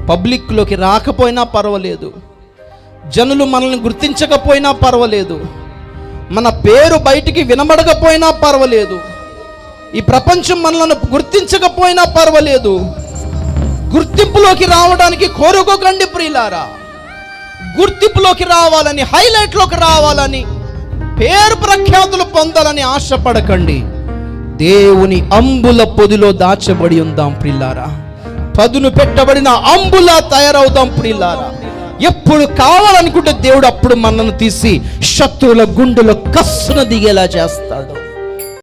పబ్లిక్లోకి రాకపోయినా పర్వాలేదు, జనులు మనల్ని గుర్తించకపోయినా పర్వాలేదు, మన పేరు బయటికి వినబడకపోయినా పర్వాలేదు, ఈ ప్రపంచం మనల్ని గుర్తించకపోయినా పర్వాలేదు, గుర్తింపులోకి రావడానికి కోరుకోకండి ప్రియులారా. గుర్తింపులోకి రావాలని, హైలైట్లోకి రావాలని, పేరు ప్రఖ్యాతులు పొందాలని ఆశపడకండి. దేవుని అంబుల పొదిలో దాచబడి ఉందాం ప్రియులారా. పదును పెట్టబడిన అంబులా తయారవుదాం ప్రియులారా. ఎప్పుడు కావాలనుకుంటే దేవుడు అప్పుడు మనల్ని తీసి శత్రువుల గుండెలో కస్సున దిగేలా చేస్తాడు.